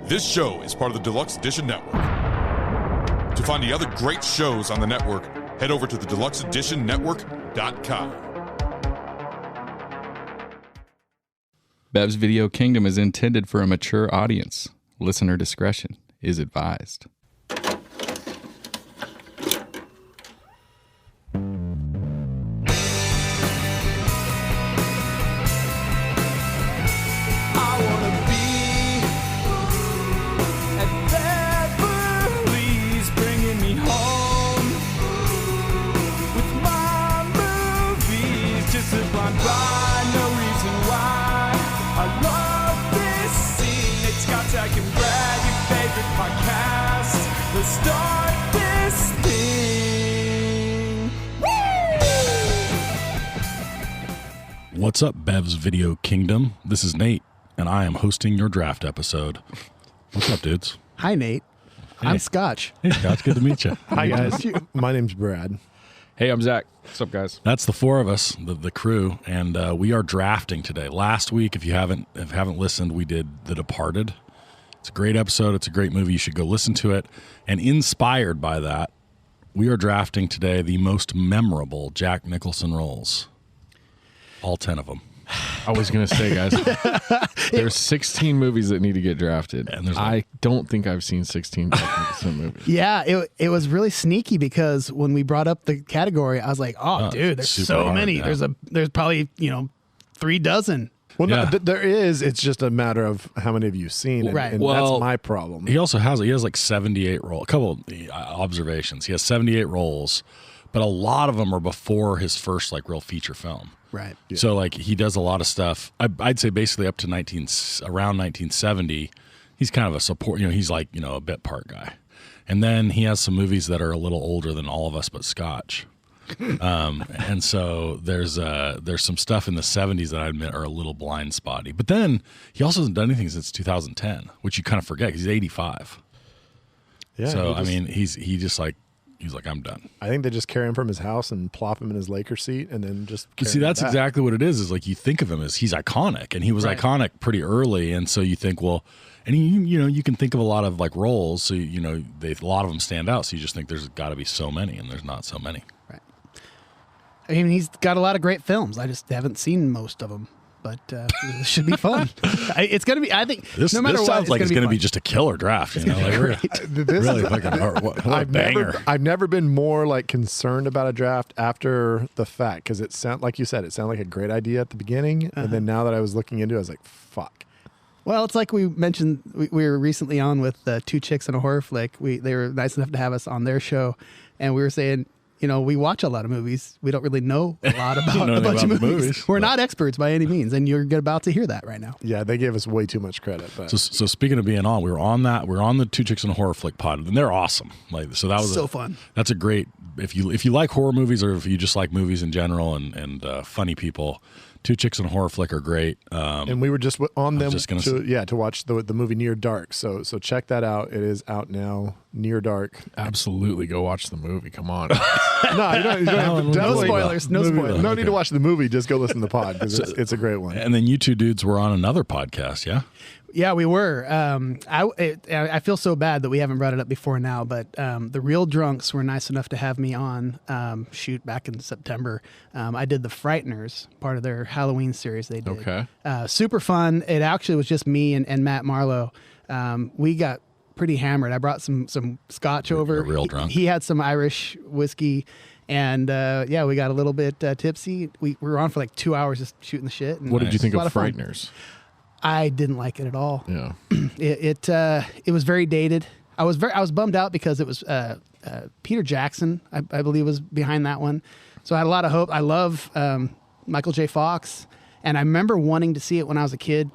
This show is part of the Deluxe Edition Network. To find the other great shows on the network, head over to the deluxeeditionnetwork.com. Bev's Video Kingdom is intended for a mature audience. Listener discretion is advised. Start this thing. What's up, Bev's Video Kingdom? This is Nate, and I am hosting your draft episode. What's up, dudes? Hi, Nate. Hey. I'm Scotch. Hey, Scott. Good to meet you. Hi, guys. My name's Brad. Hey, I'm Zach. What's up, guys? That's the four of us, the crew, and we are drafting today. Last week, if you haven't listened, we did The Departed. It's a great episode. It's a great movie. You should go listen to it. And inspired by that, we are drafting today the most memorable Jack Nicholson roles. All 10 of them. I was going to say, guys, there's 16 movies that need to get drafted. And I don't think I've seen 16 Jack Nicholson movies. Yeah, it was really sneaky because when we brought up the category, I was like, oh dude, there's so hard, many. Yeah. There's probably, 3 dozen. Well, yeah. No, there is. It's just a matter of how many of you've seen, right? And that's my problem. He also has like 78 roles. A couple of observations. He has 78 roles, but a lot of them are before his first real feature film. Right. Yeah. So he does a lot of stuff. I'd say basically up to around 1970, he's kind of a support. He's a bit part guy, and then he has some movies that are a little older than all of us, but Scotch. And so there's some stuff in the 70s that I admit are a little blind spotty. But then he also hasn't done anything since 2010, which you kind of forget because he's 85. Yeah. So he's like I'm done. I think they just carry him from his house and plop him in his Laker seat, and then just. See, that's exactly what it is. Is you think of him as he's iconic, and he was iconic pretty early, and so you think, well, and you can think of a lot of roles, so a lot of them stand out. So you just think there's got to be so many, and there's not so many. I mean, he's got a lot of great films. I just haven't seen most of them, but it should be fun. It's going to be, I think, no matter what, sounds like it's going to be fun. just a killer draft. Really fucking what a banger. I've never been more concerned about a draft after the fact, because it sounded like a great idea at the beginning, and then now that I was looking into it, I was like, fuck. Well, it's like we mentioned, we were recently on with Two Chicks and a Horror Flick. They were nice enough to have us on their show, and we were saying, we watch a lot of movies. We don't really know a lot about a bunch of movies. We're not experts by any means, and you're about to hear that right now. Yeah, they gave us way too much credit. But. So speaking of being on, we were on the Two Chicks and a Horror Flick pod, and they're awesome. So that was so fun. That's a great if you like horror movies, or if you just like movies in general and funny people. Two Chicks and a Horror Flick are great. And we were just on them to watch the movie Near Dark. So check that out. It is out now. Near Dark. Absolutely, go watch the movie. Come on. No, you don't have no spoilers. No spoilers. No need to watch the movie. Just go listen to the pod because it's a great one. And then you two dudes were on another podcast, yeah? Yeah, we were. I feel so bad that we haven't brought it up before now, but the Real Drunks were nice enough to have me on back in September. I did the Frighteners, part of their Halloween series they did. Okay. Super fun. It actually was just me and Matt Marlowe. We got pretty hammered. I brought some Scotch over. Real drunk. He had some Irish whiskey. And we got a little bit tipsy. We were on for 2 hours just shooting the shit. And what did you think of fun. Frighteners? I didn't like it at all. Yeah, it was very dated. I was bummed out because it was Peter Jackson, I believe, was behind that one. So I had a lot of hope. I love Michael J. Fox, and I remember wanting to see it when I was a kid,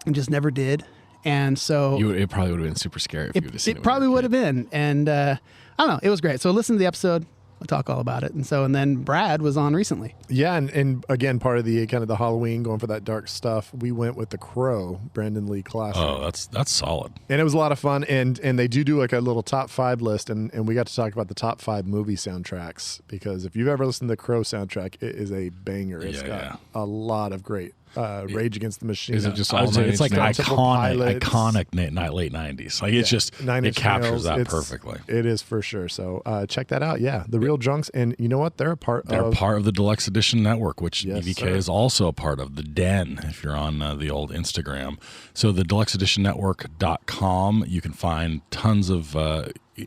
and just never did. And so it probably would have been super scary if you would have seen it. It probably would have been, and I don't know. It was great. So listen to the episode. We'll talk all about it. And then Brad was on recently. Yeah, and again, part of the kind of the Halloween, going for that dark stuff, we went with The Crow, Brandon Lee classic. Oh, that's solid. And it was a lot of fun, and they do a little top 5 list, and we got to talk about the top 5 movie soundtracks, because if you've ever listened to the Crow soundtrack, it is a banger. It's got a lot of great Rage Against the Machine. Is it just I all would say it's like Pilots. iconic late 90s. Like it's just Nine it Inch captures Nails, that it's- perfectly. It is for sure. So check that out. Yeah, the Real Drunks, and you know what? They're part of the Deluxe Edition Network, which Yes, BVK sir. is also a part of. The Den, if you're on the old Instagram. So the deluxeeditionnetwork.com, you can find tons of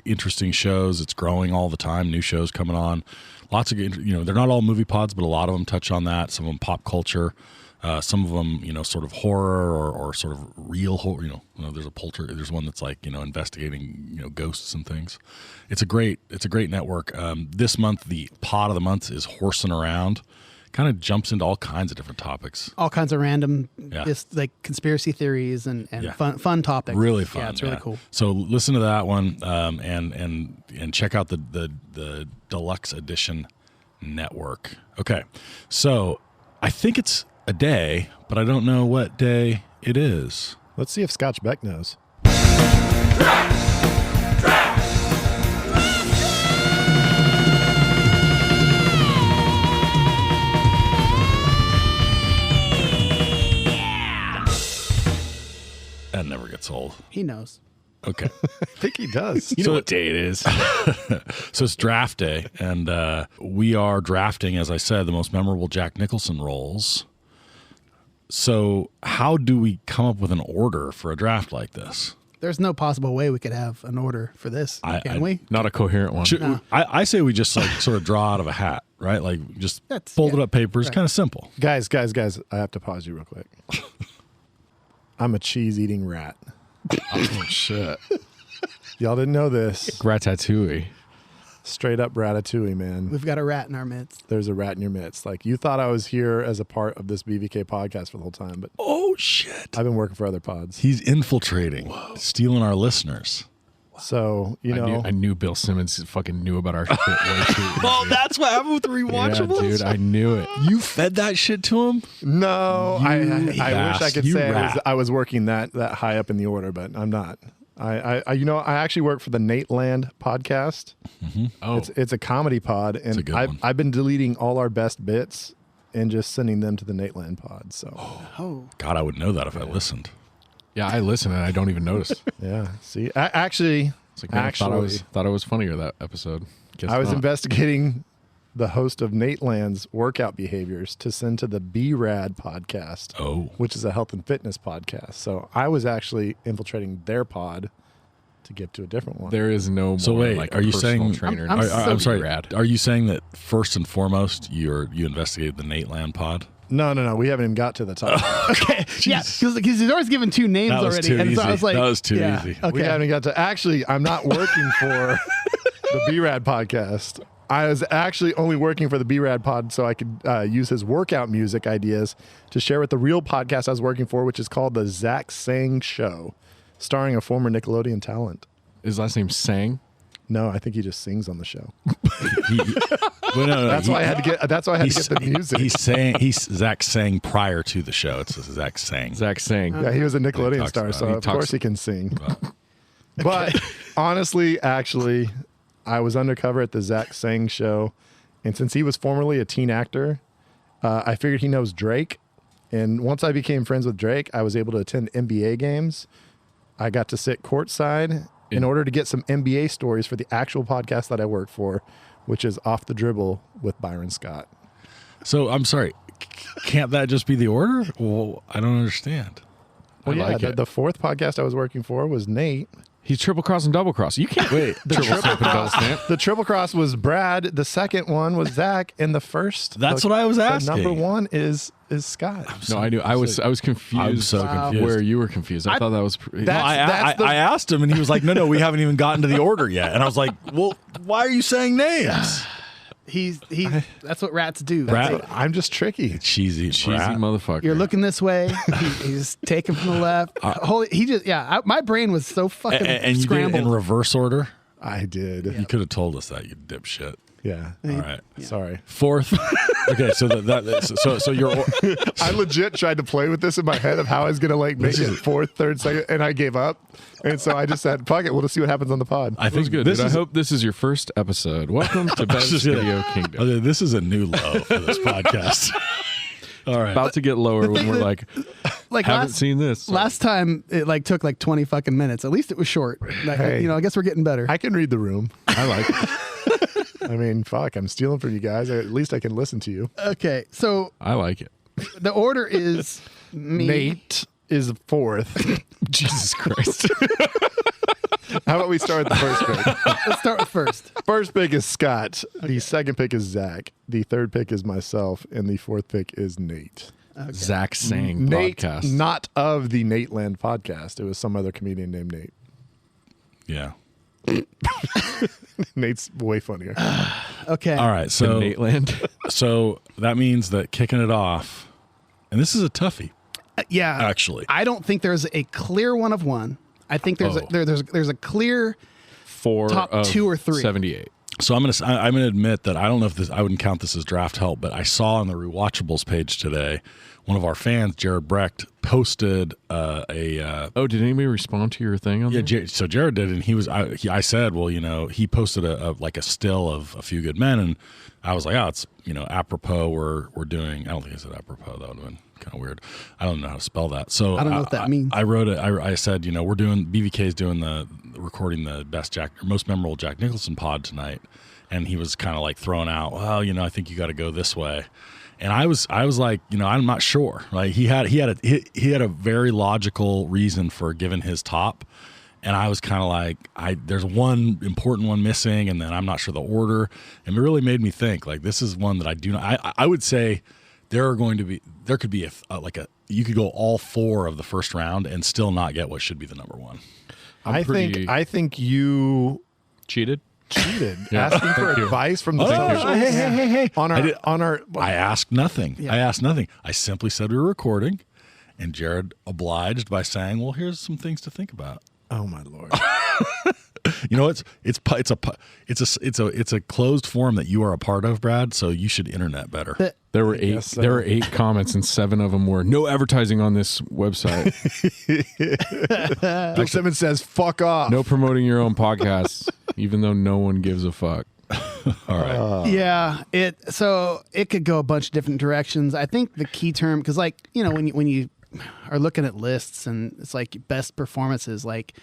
interesting shows. It's growing all the time. New shows coming on. Lots of good, they're not all movie pods, but a lot of them touch on that. Some of them pop culture. Some of them, sort of horror or sort of real horror. There's one that's like investigating ghosts and things. It's a great network. This month the pod of the month is Horsing Around. Kind of jumps into all kinds of different topics. All kinds of random, Yeah. just like conspiracy theories and fun topics. Really fun. Yeah, it's really cool. So listen to that one, and check out the Deluxe Edition Network. Okay, so I think it's a day, but I don't know what day it is. Let's see if Scotch Beck knows. That never gets old. He knows. Okay. I think he does. You know what day it is. So it's draft day, and we are drafting, as I said, the most memorable Jack Nicholson roles. So how do we come up with an order for a draft like this? There's no possible way we could have an order for this, can we? Not a coherent one. I say we just like sort of draw out of a hat, right? Like just That's- folded yeah. up papers, kind of simple. Guys, I have to pause you real quick. I'm a cheese-eating rat. Oh, shit. Y'all didn't know this. Ratatouille. Straight up ratatouille, man. We've got a rat in our midst. There's a rat in your midst. Like, you thought I was here as a part of this BVK podcast for the whole time, but Oh shit! I've been working for other pods. He's infiltrating, stealing our listeners. So, you know, I knew Bill Simmons fucking knew about our shit way too. Oh, that's what happened with the Yeah, rewatchables. dude, I knew it. You fed that shit to him. no, I wish I could you say rat. I was working that high up in the order, but I'm not. I actually work for the Nate Land podcast. Oh, It's a comedy pod, a and good one. I've been deleting all our best bits and just sending them to the Nate Land pod. So Oh, God, I would know that if I listened. yeah, I listen and I don't even notice. yeah, see, actually, It's like, man, I thought I was funnier that episode. Guess I was not. investigating the host of Nate Land's workout behaviors to send to the B-Rad podcast, which is a health and fitness podcast. So I was actually infiltrating their pod to get to a different one. There is no more So wait, like are a you personal saying? trainer? I'm sorry. Rad. Are you saying that first and foremost you investigated the Nate Land pod? No, we haven't even got to the top. okay. Yeah, because he's always given two names That was already. too and so I easy. was like, That was too yeah, easy. Okay. We haven't got to. Actually, I'm not working for the B-Rad podcast. I was actually only working for the B-Rad pod so I could use his workout music ideas to share with the real podcast I was working for, which is called The Zach Sang Show, starring a former Nickelodeon talent. His last name's Sang. No, I think he just sings on the show. Well, no, That's why I had to get. That's why I had to get the music. Zach sang prior to the show. It's Zach sang. Zach Sang. Yeah, he was a Nickelodeon talks star, about- so he of course he can sing. But honestly, actually, I was undercover at the Zach Sang show, and since he was formerly a teen actor, I figured he knows Drake. And once I became friends with Drake, I was able to attend NBA games. I got to sit courtside in order to get some NBA stories for the actual podcast that I work for, which is Off the Dribble with Byron Scott. So I'm sorry. Can't that just be the order? Well, I don't understand. Well, I like it. the fourth podcast I was working for was Nate. He's triple cross and double cross. You can't wait. The triple stamp and double stamp. The triple cross was Brad. The second one was Zach, and the first. That's what I was asking. The number one is Scott. No, I knew. I was confused. I'm so confused. Where you were confused. I thought that was. I asked him, and he was like, "No, we haven't even gotten to the order yet." And I was like, "Well, why are you saying names?" He's that's what rats do. Rat- I'm just tricky. Cheesy rat. motherfucker. You're looking this way. He's taking from the left. My brain was so fucking and you did it scrambled. in reverse order. I did. You could have told us that, you dipshit. Yeah. All right. Sorry. Fourth. Okay, so so you're. I legit tried to play with this in my head of how I was gonna like make it fourth, third, second, and I gave up. And so I just said, "Fuck it, we'll just see what happens on the pod." I That was think good. this Dude, is. I hope this is your first episode. Welcome to Bev's just gonna- Video Kingdom. Okay, this is a new low for this podcast. All right. About to get lower when we're like, Like haven't seen this. Last time it like took like 20 fucking minutes. At least it was short. Like, Hey. I guess we're getting better. I can read the room. I like it. I mean, fuck, I'm stealing from you guys. At least I can listen to you. Okay, so I like it. the order is me. Nate is fourth. Jesus Christ. How about we start with the first pick? Let's start with first. First pick is Scott. The second pick is Zach. The third pick is myself. And the fourth pick is Nate. Zach Sang Nate, podcast. not of the Nate Land podcast. It was some other comedian named Nate. Yeah. Nate's way funnier. Okay. All right. The So Nateland. so that means that kicking it off, and this is a toughie, Yeah. actually. I don't think there's a clear one of one. I think there's Oh. there's a clear 4 Top of 2 or 3. 78. So I'm gonna admit that I don't know if this, I wouldn't count this as draft help, but I saw on the Rewatchables page today, one of our fans, Jared Brecht, posted Oh, did anybody respond to your thing on yeah. that? So Jared did, and I said, well, he posted a still of A Few Good Men, and I was like, oh, it's apropos. We're doing. I don't think I said apropos. That would have been kind of weird. I don't know how to spell that. So I don't know what that means. I wrote it. I said, we're doing BVK's doing recording the most memorable Jack Nicholson pod tonight, and he was kind of like throwing out, well, I think you got to go this way. And I was like, I'm not sure. Like he had a very logical reason for giving his top, and I was kind of like, there's one important one missing, and then I'm not sure the order, and it really made me think. Like this is one that I do not. I would say there could be you could go all 4 of the first round and still not get what should be the number one. I think you Cheated? cheated, Yeah. asking for advice from the socials. Hey. On our I asked nothing. Yeah. I asked nothing. I simply said we were recording, and Jared obliged by saying, "Well, here's some things to think about." oh my Lord. It's a closed forum that you are a part of, Brad. So you should internet better. There were 8. guess so. There were 8 comments, and 7 of them were no advertising on this website. Bill Simmons says, fuck off. No promoting your own podcasts, even though no one gives a fuck. All right. Yeah, it could go a bunch of different directions. I think the key term, because when you are looking at lists and it's like best performances, like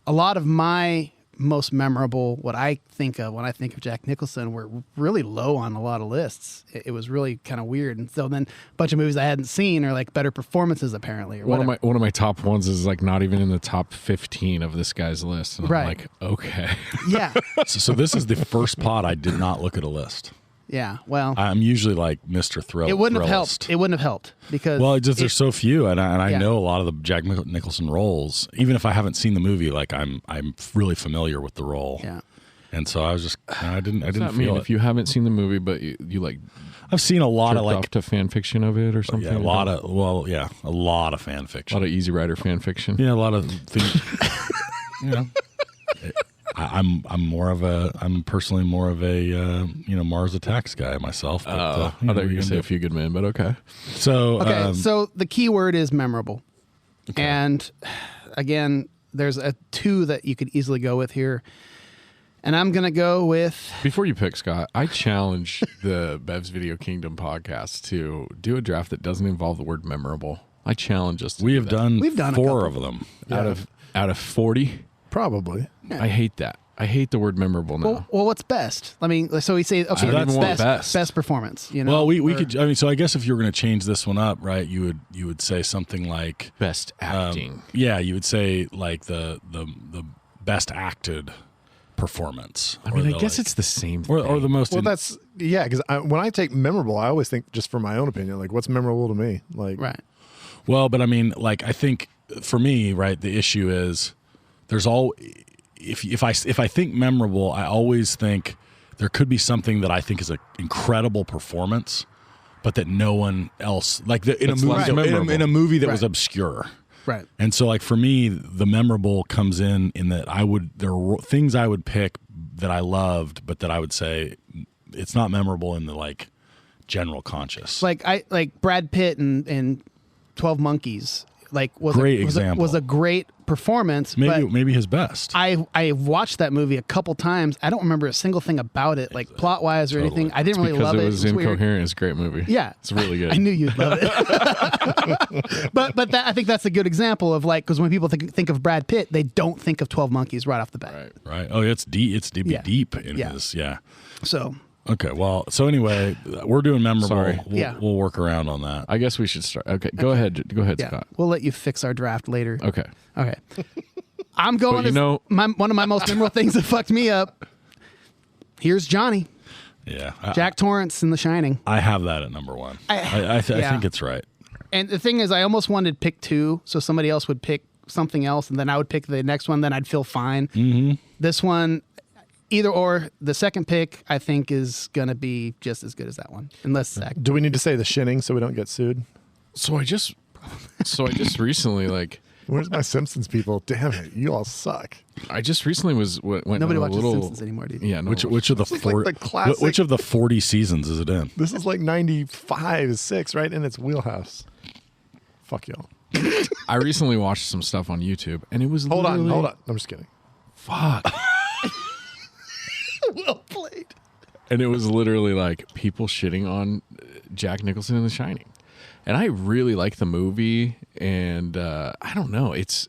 a lot of my most memorable, what I think of when I think of Jack Nicholson, were really low on a lot of lists. It was really kind of weird, and so then a bunch of movies I hadn't seen are like better performances apparently. Or One whatever. of my top ones is like not even in the top 15 of this guy's list. And Right. I'm like, okay. Yeah, So this is the first pod I did not look at a list. yeah. Well, I'm usually like Mr. Thrill. it wouldn't have Thrillist. helped. It wouldn't have helped because There's so few, and I Yeah. know a lot of the Jack Nicholson roles. Even if I haven't seen the movie, like I'm really familiar with the role. Yeah. And so I was just I didn't Does that feel mean it. if you haven't seen the movie, but you like I've seen a lot of jerked like off to fan fiction of it or something? a lot of fan a fiction. lot of Easy Rider fan fiction. Yeah, a lot of things. I'm personally more of a Mars Attacks guy myself. But, I thought you were going to say A Few Good Men, but okay. So Okay, so the key word is memorable. And again, there's a 2 that you could easily go with here. And I'm going to go with Before you pick, Scott, I challenge the Bev's Video Kingdom podcast to do a draft that doesn't involve the word memorable. I challenge us to we do have that. done We've done a 4 couple. of them. out of 40. Probably. I hate that. I hate the word memorable now. well, what's best? I mean, so we say, okay, don't that's even want best, best. performance. Well, we could. I mean, so I guess if you were going to change this one up, right? You would say something like Best acting. yeah, you would say like the best acted performance. I mean, I guess it's the same thing. or the most. Well, that's, yeah, because when I take memorable, I always think just for my own opinion, like what's memorable to me? Like, right. Well, but I mean, like I think for me, right, the issue is there's all. If I think memorable, I always think there could be something that I think is an incredible performance, but that no one else in a It's movie less memorable. in a movie that was Right. obscure. Right. And so, like for me, the memorable comes in that there were things I would pick that I loved, but that I would say it's not memorable in the like general conscious. Like Brad Pitt and 12 Monkeys. Great example. was a great performance. Maybe his best. I watched that movie a couple times. I don't remember a single thing about it, like plot wise or anything. I didn't really love it. Because it was incoherent. Weird. It's a great movie. Yeah, it's really good. I knew you'd love it. but I think that's a good example of like, because when people think of Brad Pitt, they don't think of 12 Monkeys right off the bat. Right. Oh, it's deep. It's deep in his. Yeah. So. Okay. Well. So anyway, we're doing memorable. Sorry. We'll work around on that. I guess we should start. Okay. Go ahead. Go ahead, Yeah, Scott. we'll let you fix our draft later. Okay. I'm going. One of my most memorable things that fucked me up. Here's Johnny. Yeah. Jack Torrance in The Shining. I have that at number one. I think it's right. And the thing is, I almost wanted to pick two, so somebody else would pick something else, and then I would pick the next one. Then I'd feel fine. Mm-hmm. This one, either or. The second pick, I think, is gonna be just as good as that one, unless Zach. Do we need to say The Shining so we don't get sued? So I just recently Where's my Simpsons people? Damn it, you all suck. I just recently went Nobody a watches little, Simpsons anymore, do you? Yeah, no. Which of the which of the 40 seasons is it in? This is like 95, 6, right in its wheelhouse. Fuck y'all. I recently watched some stuff on YouTube, and it was Hold on. I'm just kidding. Fuck. Well played. And it was literally like people shitting on Jack Nicholson in The Shining. And I really like the movie, and I don't know, it's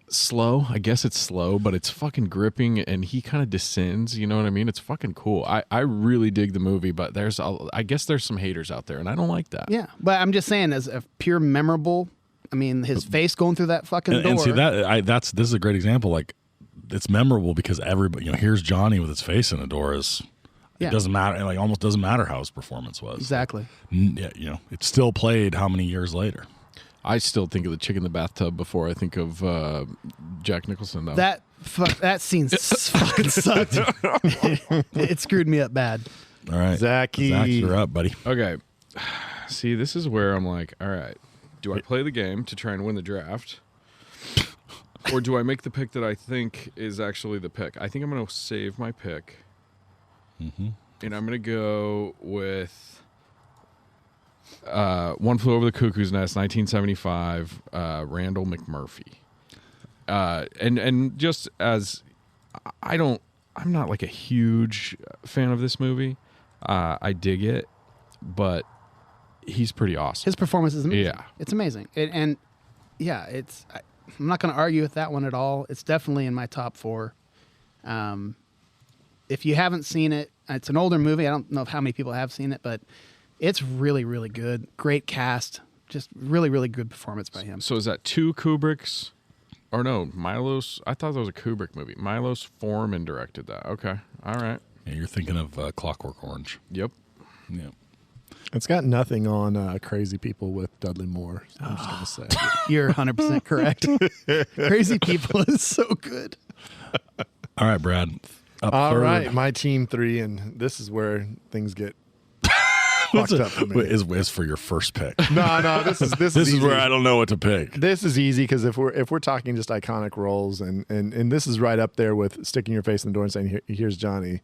slow. I guess it's slow, but it's fucking gripping, and he kind of descends. You know what I mean? It's fucking cool. I really dig the movie, but I guess there's some haters out there, and I don't like that. Yeah, but I'm just saying, as a pure memorable. I mean, his face going through that fucking door. And see this is a great example. Like, it's memorable because everybody, here's Johnny with his face in the door. It doesn't matter. Like, almost doesn't matter how his performance was. Exactly. Yeah, it's still played how many years later. I still think of the chick in the bathtub before I think of Jack Nicholson, though. That scene fucking sucked. It screwed me up bad. All right. Zach, you're up, buddy. Okay. See, this is where I'm like, all right, do I play the game to try and win the draft? Or do I make the pick that I think is actually the pick? I think I'm going to save my pick. Mm-hmm. And I'm going to go with One Flew Over the Cuckoo's Nest, 1975, Randall McMurphy. And just as I'm not like a huge fan of this movie. I dig it, but he's pretty awesome. His performance is amazing. Yeah. It's amazing. I'm not going to argue with that one at all. It's definitely in my top 4. If you haven't seen it, it's an older movie. I don't know how many people have seen it, but it's really, really good. Great cast. Just really, really good performance by him. So is that 2 Kubricks? Or no, Milos. I thought that was a Kubrick movie. Milos Forman directed that. Okay. All right. Yeah, you're thinking of Clockwork Orange. Yep. Yeah. It's got nothing on Crazy People with Dudley Moore. So I'm just going to say. You're 100% correct. Crazy People is so good. All right, Brad. All right, my team 3, and this is where things get fucked up for me. Is for your first pick. No, this is this is where I don't know what to pick. This is easy because if we're talking just iconic roles, and this is right up there with sticking your face in the door and saying, "Here's Johnny."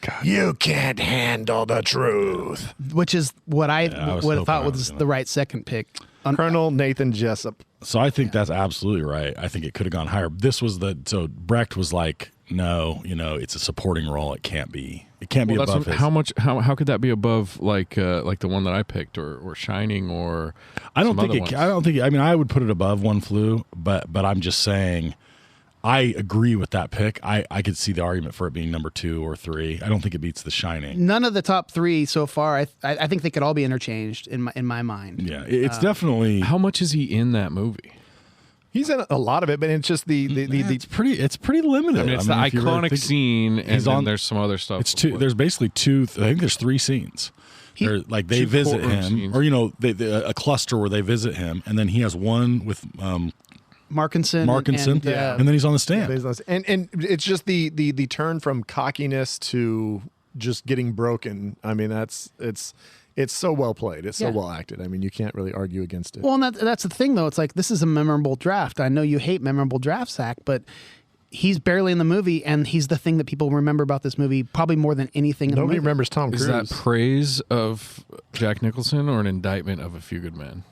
God. You can't handle the truth. Which is what I thought was the right second pick. Colonel Nathan Jessup. So I think that's absolutely right. I think it could have gone higher. This was so Brecht was like, no, it's a supporting role. It can't be. It can't be above his. How could that be above like the one that I picked or Shining or? I don't think it. I don't think. I mean, I would put it above One Flew, but I'm just saying. I agree with that pick. I could see the argument for it being number 2 or 3. I don't think it beats The Shining. None of the top 3 so far. I think they could all be interchanged in my mind. Yeah, it's definitely. How much is he in that movie? He's in a lot of it, but it's just it's pretty limited. I mean, it's the iconic scene, and then there's some other stuff. It's 2. There's basically 2. I think there's 3 scenes. They visit him, or a cluster where they visit him, and then he has one with. Markinson, and then he's on the stand. And it's just the turn from cockiness to just getting broken. I mean, it's so well played. It's so well acted. I mean, you can't really argue against it. Well, and that's the thing, though. It's like, this is a memorable draft. I know you hate memorable drafts, Zach, but he's barely in the movie, and he's the thing that people remember about this movie probably more than anything in the movie. Nobody remembers Tom Cruise. Is that praise of Jack Nicholson or an indictment of A Few Good Men?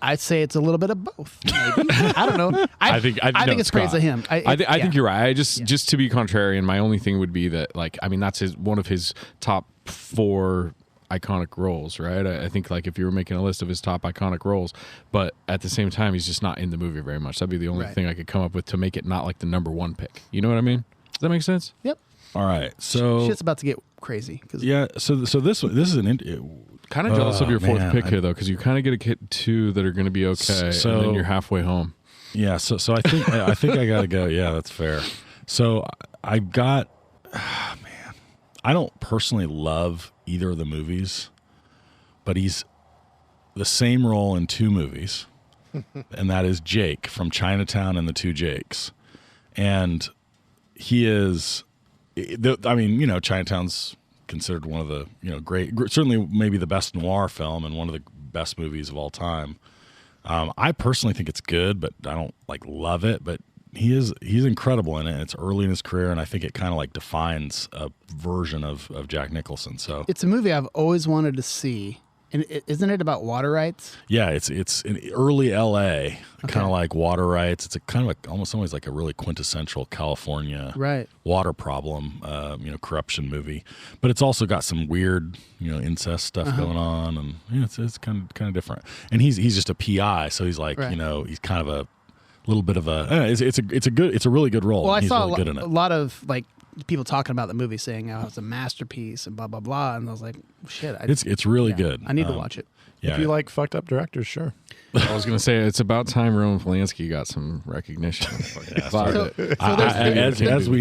I'd say it's a little bit of both. Maybe. I don't know. I think it's praise of him. I think you're right. Just to be contrarian, my only thing would be that, like, I mean, that's one of his top 4 iconic roles, right? I think, like, if you were making a list of his top iconic roles, but at the same time, he's just not in the movie very much. That'd be the only thing I could come up with to make it not like the number 1 pick. You know what I mean? Does that make sense? Yep. All right. So shit's about to get crazy. Yeah. So this is an. Kind of jealous of your 4th pick here, though, because you kind of get to get 2 that are going and then you're halfway home. Yeah, so I think I gotta go. Yeah, that's fair. So I got, man, I don't personally love either of the movies, but he's the same role in 2 movies, and that is Jake from Chinatown and the Two Jakes, and he is, I mean, you know, Chinatown's considered one of the, you know, great, certainly maybe the best noir film and one of the best movies of all time. I personally think it's good, but I don't like love it. But he's incredible in it. And it's early in his career, and I think it kind of like defines a version of Jack Nicholson. So it's a movie I've always wanted to see. And isn't it about water rights? Yeah, it's in early L.A., kind of like water rights. It's a kind of like, almost always like a really quintessential California water problem, you know, corruption movie. But it's also got some weird, you know, incest stuff going on, and you know, it's kind of different. And he's just a PI, so he's like, you know, he's kind of a little bit of a. It's a really good role. Well, I he's saw really good in it. A lot of like people talking about the movie, saying how it's a masterpiece and blah blah blah, and I was like, shit, it's really good. I need to watch it. Yeah. If you like fucked up directors, sure. I was going to say, it's about time Roman Polanski got some recognition.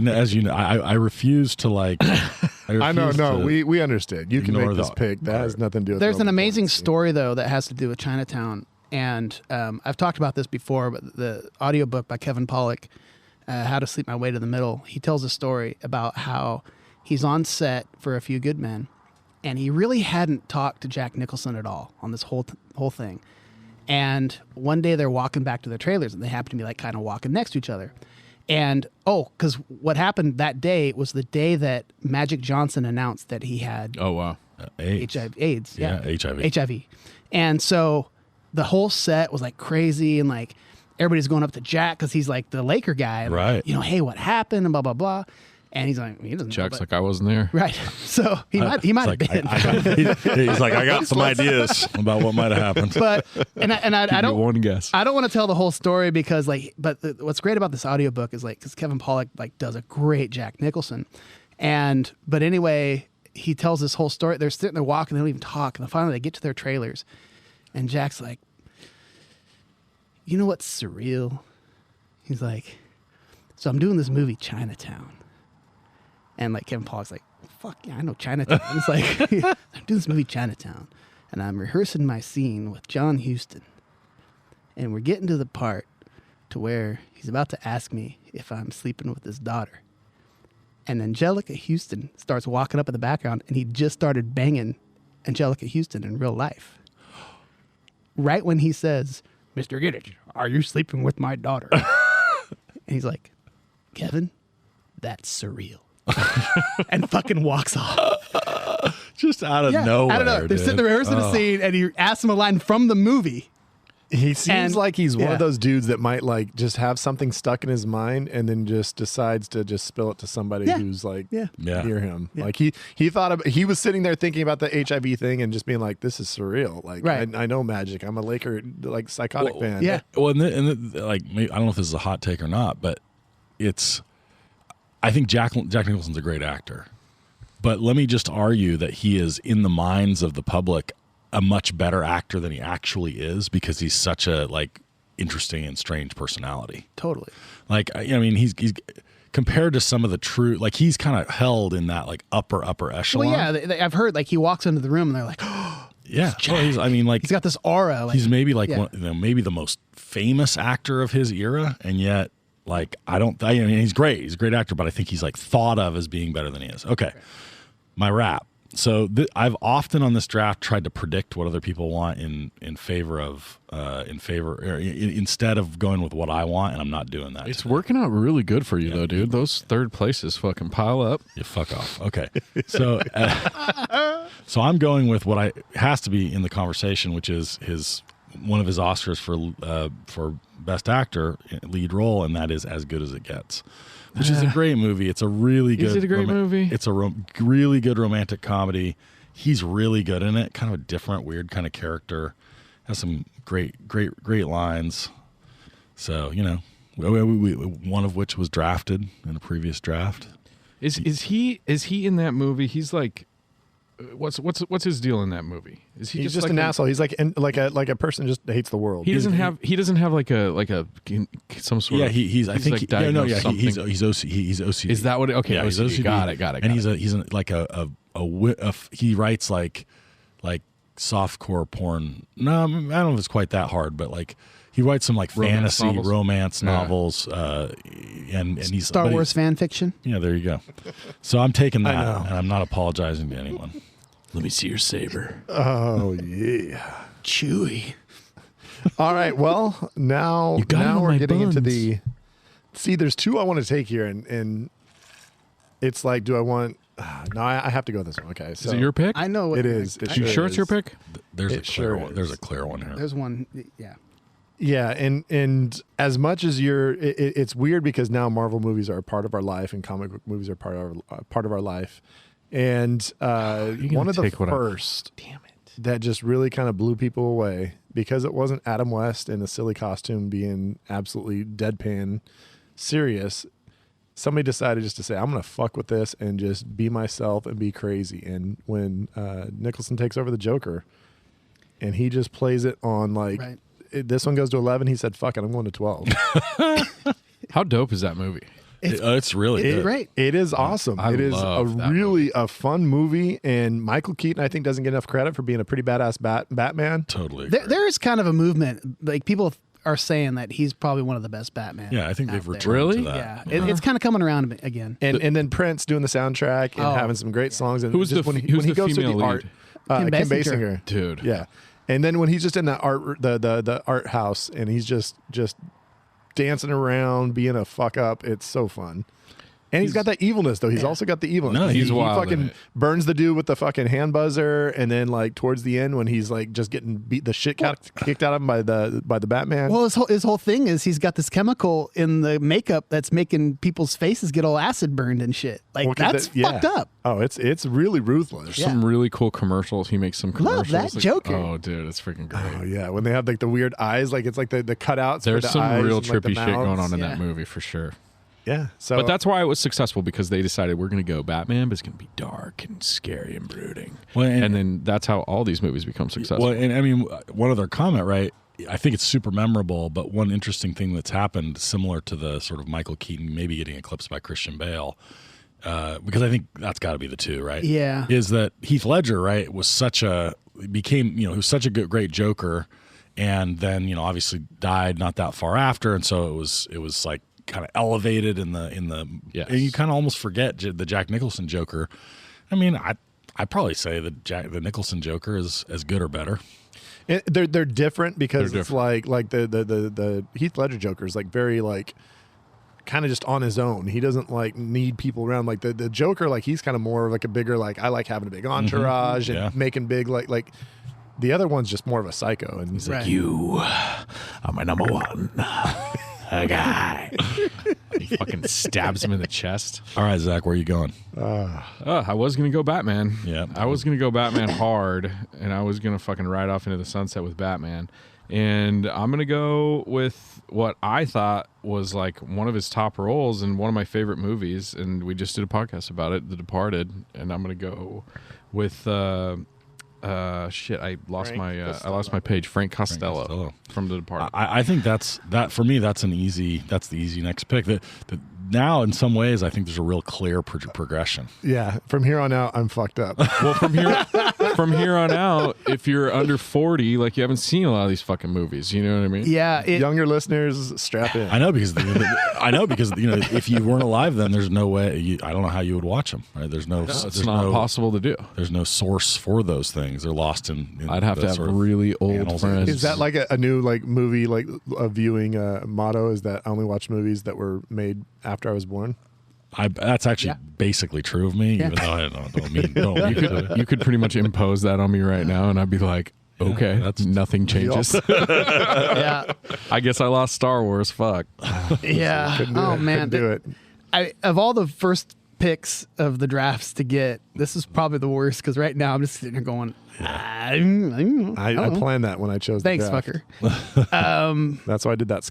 As you know, I refuse to like. I know. No, we understand. You can make this pick. That has nothing to do with. There's an amazing story though that has to do with Chinatown, and I've talked about this before, but the audiobook by Kevin Pollak, How to Sleep My Way to the Middle, he tells a story about how he's on set for A Few Good Men, and he really hadn't talked to Jack Nicholson at all on this whole thing. And one day they're walking back to their trailers, and they happen to be like kind of walking next to each other. And because what happened that day was the day that Magic Johnson announced that he had AIDS. Yeah, HIV. And so the whole set was like crazy, and like everybody's going up to Jack because he's like the Laker guy, and right? You know, hey, what happened, and blah blah blah. And he's like, he doesn't. Jack's like, I wasn't there. Right. So he might have been. He's like, I got some ideas about what might have happened. But I don't. One guess. I don't want to tell the whole story because what's great about this audiobook is like, because Kevin Pollak like does a great Jack Nicholson, but anyway, he tells this whole story. They're sitting there walking, they don't even talk, and then finally they get to their trailers, and Jack's like, you know what's surreal? He's like, so I'm doing this movie Chinatown. And like Kevin Pollak's like, fuck yeah, I know Chinatown. It's like, I'm doing this movie Chinatown, and I'm rehearsing my scene with John Huston, and we're getting to the part to where he's about to ask me if I'm sleeping with his daughter. And Angelica Houston starts walking up in the background, and he just started banging Angelica Houston in real life. Right when he says, Mr. Gittich, are you sleeping with my daughter? And he's like, Kevin, that's surreal. And fucking walks off. Just out of nowhere. I don't know. They're sitting there rehearsing a scene, and he asks him a line from the movie. He seems like he's one of those dudes that might like just have something stuck in his mind and then just decides to just spill it to somebody who's like near him. Yeah. Like he was sitting there thinking about the HIV thing and just being like, this is surreal. Like I know magic. I'm a Laker like psychotic fan. Yeah. Well, like I don't know if this is a hot take or not, but I think Jack Nicholson's a great actor. But let me just argue that he is in the minds of the public a much better actor than he actually is, because he's such a like interesting and strange personality. Totally. Like, I mean, he's compared to some of the true, like he's kind of held in that like upper echelon. Well, yeah, I've heard like he walks into the room and they're like, oh, yeah. Well, he's got this aura. Like, he's maybe like maybe the most famous actor of his era, and yet like I mean, he's great. He's a great actor, but I think he's like thought of as being better than he is. Okay, my rap. So I've often on this draft tried to predict what other people want instead of going with what I want, and I'm not doing that. It's working out really good for you though, dude. Those third places fucking pile up. You fuck off. Okay, so so I'm going with what has to be in the conversation, which is his one of his Oscars for Best Actor lead role, and that is As Good as It Gets, which is a great movie. It's a really good. Is it a great movie? It's a really good romantic comedy. He's really good in it. Kind of a different, weird kind of character. Has some great lines. So we, one of which was drafted in a previous draft. Is he in that movie? He's like, what's his deal in that movie? Is he He's just like an asshole. He's like a person just hates the world. He doesn't have like a some sort of. He's OCD. He's OCD. Is that what? Okay, yeah, OCD. he's OCD. Got it. And he's he writes like softcore porn. No, I don't know if it's quite that hard, but like he writes some like fantasy romance novels. And he's Star Wars fan fiction. Yeah, there you go. So I'm taking that, and I'm not apologizing to anyone. Let me see your saber. Oh yeah, Chewy. All right. Well, now we're getting into the. See, there's two I want to take here, and it's like, do I want? No, I have to go this one. Okay, so Is it your pick? I know what it is. It You sure it's your pick? There's a It clear sure one. is. There's a clear one here. There's one. Yeah. Yeah, and as much as it's weird because now Marvel movies are a part of our life and comic book movies are part of our life, and one of the first that just really kind of blew people away because it wasn't Adam West in a silly costume being absolutely deadpan serious. Somebody decided just to say, I'm going to fuck with this and just be myself and be crazy. And when Nicholson takes over the Joker and he just plays it on like. Right. This one goes to 11. He said, fuck it, I'm going to 12. How dope is that movie? It's really good. Great. It is awesome. It is a fun movie. And Michael Keaton, I think, doesn't get enough credit for being a pretty badass Batman. Totally. There is kind of a movement. Like people are saying that he's probably one of the best Batman. Yeah, I think they've returned Really? to that. Yeah. It's kind of coming around again. And then Prince doing the soundtrack and having some great songs. And Who's just the when he goes female through the lead? art, Kim Kim Basinger. Basinger. Dude. Yeah. And then when he's just in the art house and he's just dancing around, being a fuck up, it's so fun. And he's got that evilness though. He's also got the evilness. No, he's he wild in fucking it. burns the dude with the fucking hand buzzer, and then like towards the end when he's like just getting beat the shit kicked out of him by the Batman. Well, his whole thing is he's got this chemical in the makeup that's making people's faces get all acid burned and shit. Like Well, that's fucked up. Oh, it's really ruthless. There's some really cool commercials. He makes some commercials. Love that like, Joker. Oh, dude, it's freaking great. Oh yeah, when they have like the weird eyes, like it's like the cutouts. There's for the some eyes real and, like, the trippy shit going mouths. on in Yeah. that movie for sure. Yeah, so But that's why it was successful because they decided we're going to go Batman, but it's going to be dark and scary and brooding. Well, and then that's how all these movies become successful. Well, and I mean, one other comment, right? I think it's super memorable, but one interesting thing that's happened, similar to the sort of Michael Keaton maybe getting eclipsed by Christian Bale, because I think that's got to be the two, right? Yeah. Is that Heath Ledger, right? Was such a he was such a great Joker, and then obviously died not that far after, and so it was like kind of elevated in the Yes. and you kind of almost forget the Jack Nicholson Joker. I mean, I'd probably say the Nicholson Joker is as good or better. they're different because They're it's like the Heath Ledger Joker is like very like kind of just on his own. He doesn't like need people around. Like the Joker, like he's kind of more of like a bigger like I like having a big entourage and Yeah. making big like the other one's just more of a psycho. And he's Right. You are my number one guy. He fucking stabs him in the chest. All right, Zach, where are you going? I was going to go Batman. Yeah. I was going to go Batman hard, and I was going to fucking ride off into the sunset with Batman. And I'm going to go with what I thought was like one of his top roles in one of my favorite movies. And we just did a podcast about it, The Departed. And I'm going to go with I lost my page. Frank Costello from The Departed. I think that for me. That's the easy next pick. Now, in some ways, I think there's a real clear progression. yeah, from here on out, I'm fucked up. Well, from here on out, if you're under 40, like you haven't seen a lot of these fucking movies. You know what I mean? Yeah. Younger listeners, strap in. I know because if you weren't alive then, there's no way. I don't know how you would watch them. Right? There's no. It's not possible to do. There's no source for those things. They're lost in I'd have the to have sort of really old annals. friends. Is that like a new like movie like a viewing motto? Is that I only watch movies that were made after I was born? That's actually basically true of me, even though I don't mean. You could pretty much impose that on me right now, and I'd be like, Okay, that's nothing changes. Yeah. I guess I lost Star Wars. Fuck. Yeah. Couldn't do Oh it. man. Couldn't do it. Of all the first picks of the drafts to get, this is probably the worst because right now I'm just sitting here going, I don't I know. planned that when I chose. Thanks, the draft. fucker. That's why I did that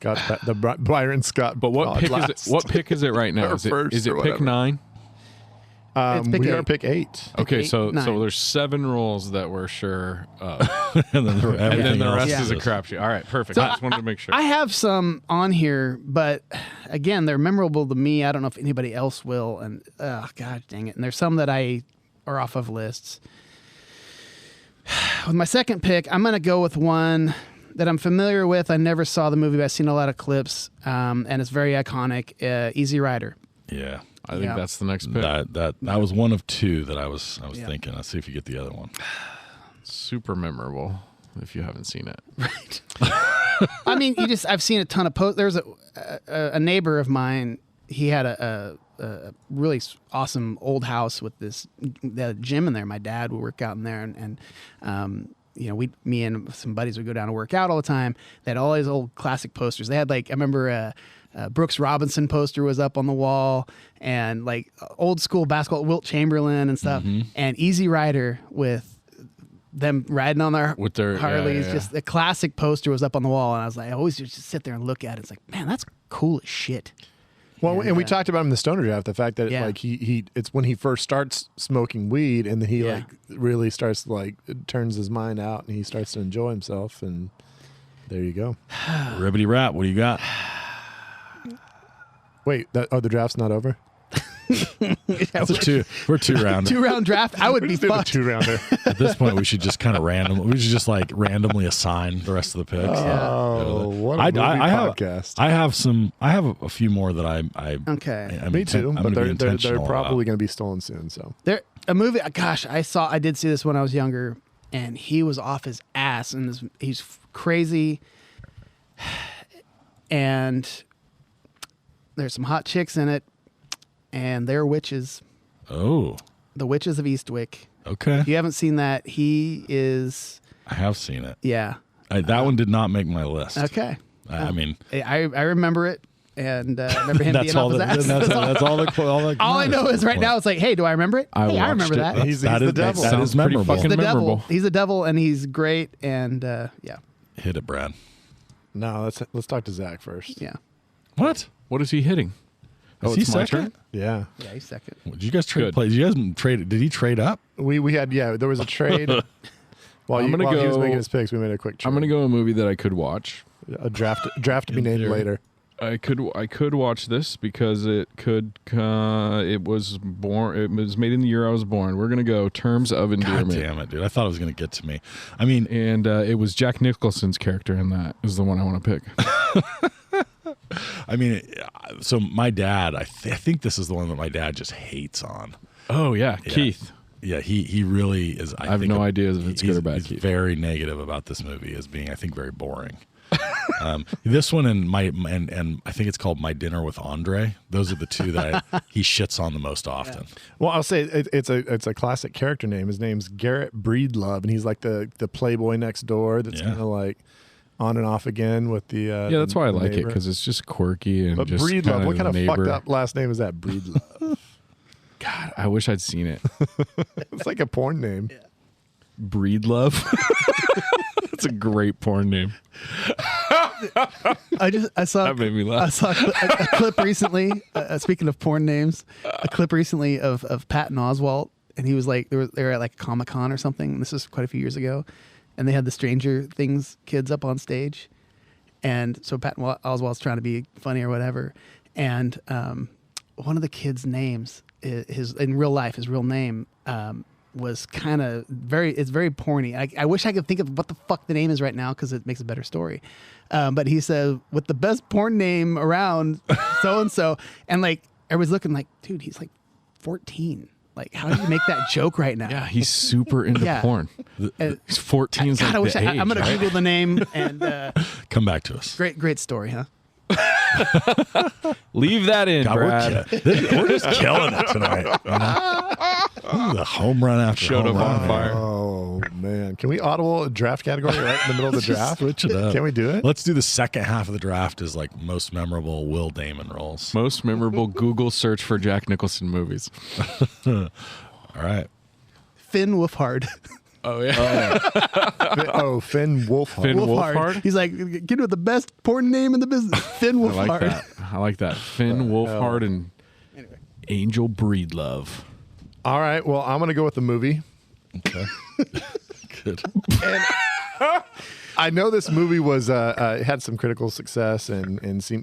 the Byron Scott. But what pick is it? What pick is it right now? Or Is it, first is it or pick whatever. 9? It's pick we are 8. pick 8. Okay, eight, so 9. there's 7 rules that we're sure of, and then and then everything the else rest Yeah. is a just- crapshoot. All right, perfect. So I just wanted to make sure. I have some on here, but again, they're memorable to me. I don't know if anybody else will. And God dang it. And there's some that I are off of lists. With my second pick, I'm going to go with one that I'm familiar with. I never saw the movie, but I've seen a lot of clips, and it's very iconic. Easy Rider. Yeah. I think Yeah. that's the next pick. That was one of 2 that I was Yeah. thinking. Let's see if you get the other one. Super memorable if you haven't seen it. Right. I mean, I've seen a ton of posts. There's a neighbor of mine. He had a really awesome old house with they had a gym in there. My dad would work out in there, and me and some buddies would go down to work out all the time. They had all these old classic posters. They had I remember Brooks Robinson poster was up on the wall, and old school basketball, Wilt Chamberlain and stuff, and Easy Rider with them riding on their With their- Harleys. yeah. Just the classic poster was up on the wall, and I was like, I always just sit there and look at it. It's like, man, that's cool as shit. Well, and we talked about him in the Stoner Draft. The fact that Yeah. it's when he first starts smoking weed, and then he Yeah. really starts turns his mind out, and he starts to enjoy himself. And there you go. Ribbity Rap, what do you got? Wait, the draft's not over. That's we're 2 rounder. 2-round draft. I would be Let's do the fucked. 2-rounder. At this point, we should just kind of randomly assign the rest of the picks. Oh, what a movie have podcast. I have a few more that I Okay. I'm Me too, I'm but gonna be they're intentional probably about. going to be stolen soon. So There, a movie. Gosh, I did see this when I was younger, and he was off his ass, and he's crazy, and there's some hot chicks in it, and they're witches. Oh, The Witches of Eastwick. okay. If you haven't seen that, he is. I have seen it. Yeah. That one did not make my list. Okay. I mean, I remember it, and remember him that's being all. off his ass. That's all. All I know is right now it's like, hey, do I remember it? I Hey, I watched remember it. that. he's That the is- devil. that Sounds is pretty memorable. fucking the devil. memorable. He's a devil, and he's great, and yeah, Hit it, Brad. No, let's talk to Zach first. yeah, What? What is he hitting? Is Oh, he it's my second? turn? Yeah, yeah, he's second. Did you guys trade Good. plays? You guys trade? Did he trade up? we had there was a trade. While I'm gonna he was go- making his picks, we made a quick trade. I'm going to go a movie that I could watch. a draft to be named theory. later. I could watch this because it was made in the year I was born. We're gonna go Terms of God Endearment. damn it, dude! I thought it was going to get to me. I mean, And it was Jack Nicholson's character in that is the one I want to pick. so my dad. I think this is the one that my dad just hates on. Oh yeah, Keith. Yeah, he really is. I have think no idea if it's good or bad, He's Keith. very negative about this movie as being, I think, very boring. This one and I think it's called My Dinner with Andre. Those are the 2 that he shits on the most often. Well, I'll say it's a classic character name. His name's Garrett Breedlove, and he's like the playboy next door. That's Yeah. kind of on and off again with the. Yeah, that's why I like it neighbor. because it's just quirky and But just Breedlove, what kind of neighbor. fucked up last name is that? Breedlove. God, I wish I'd seen it. It's like a porn name. Breedlove. That's a great porn name. I saw That made me laugh. I saw a clip recently. Speaking of porn names, a clip recently of Patton Oswalt, and he was like, they were at like Comic-Con or something. And this was quite a few years ago, and they had the Stranger Things kids up on stage, and so Patton Oswalt's trying to be funny or whatever, and one of the kids' names, his in real life, his real name. Was kind of it's very porny. I wish I could think of what the fuck the name is right now because it makes a better story. But he said, with the best porn name around, so-and-so. And like, everybody's looking like, dude, he's like 14. Like, how do you make that joke right now? Yeah, he's super into Yeah. porn. And- He's 14. God, I wish I'm going to Google the name. And Come back to us. great story, huh? Leave that in, God, Brad. we're just killing it tonight. You know? Ooh, the home run after Showed home up run. on fire. Oh man. Can we audible a draft category right in the middle of the draft? Switch it up. Can we do it? Let's do the second half of the draft is like most memorable Will Damon roles. Most memorable Google search for Jack Nicholson movies. All right. Finn Wolfhard. Oh yeah. Finn Wolfhard. Finn Wolfhard? He's like, get with the best porn name in the business. Finn I Wolfhard. like that. I like that. Finn Wolfhard and Angel Breedlove. All right. Well, I'm going to go with the movie. Okay. Good. And I know this movie was had some critical success and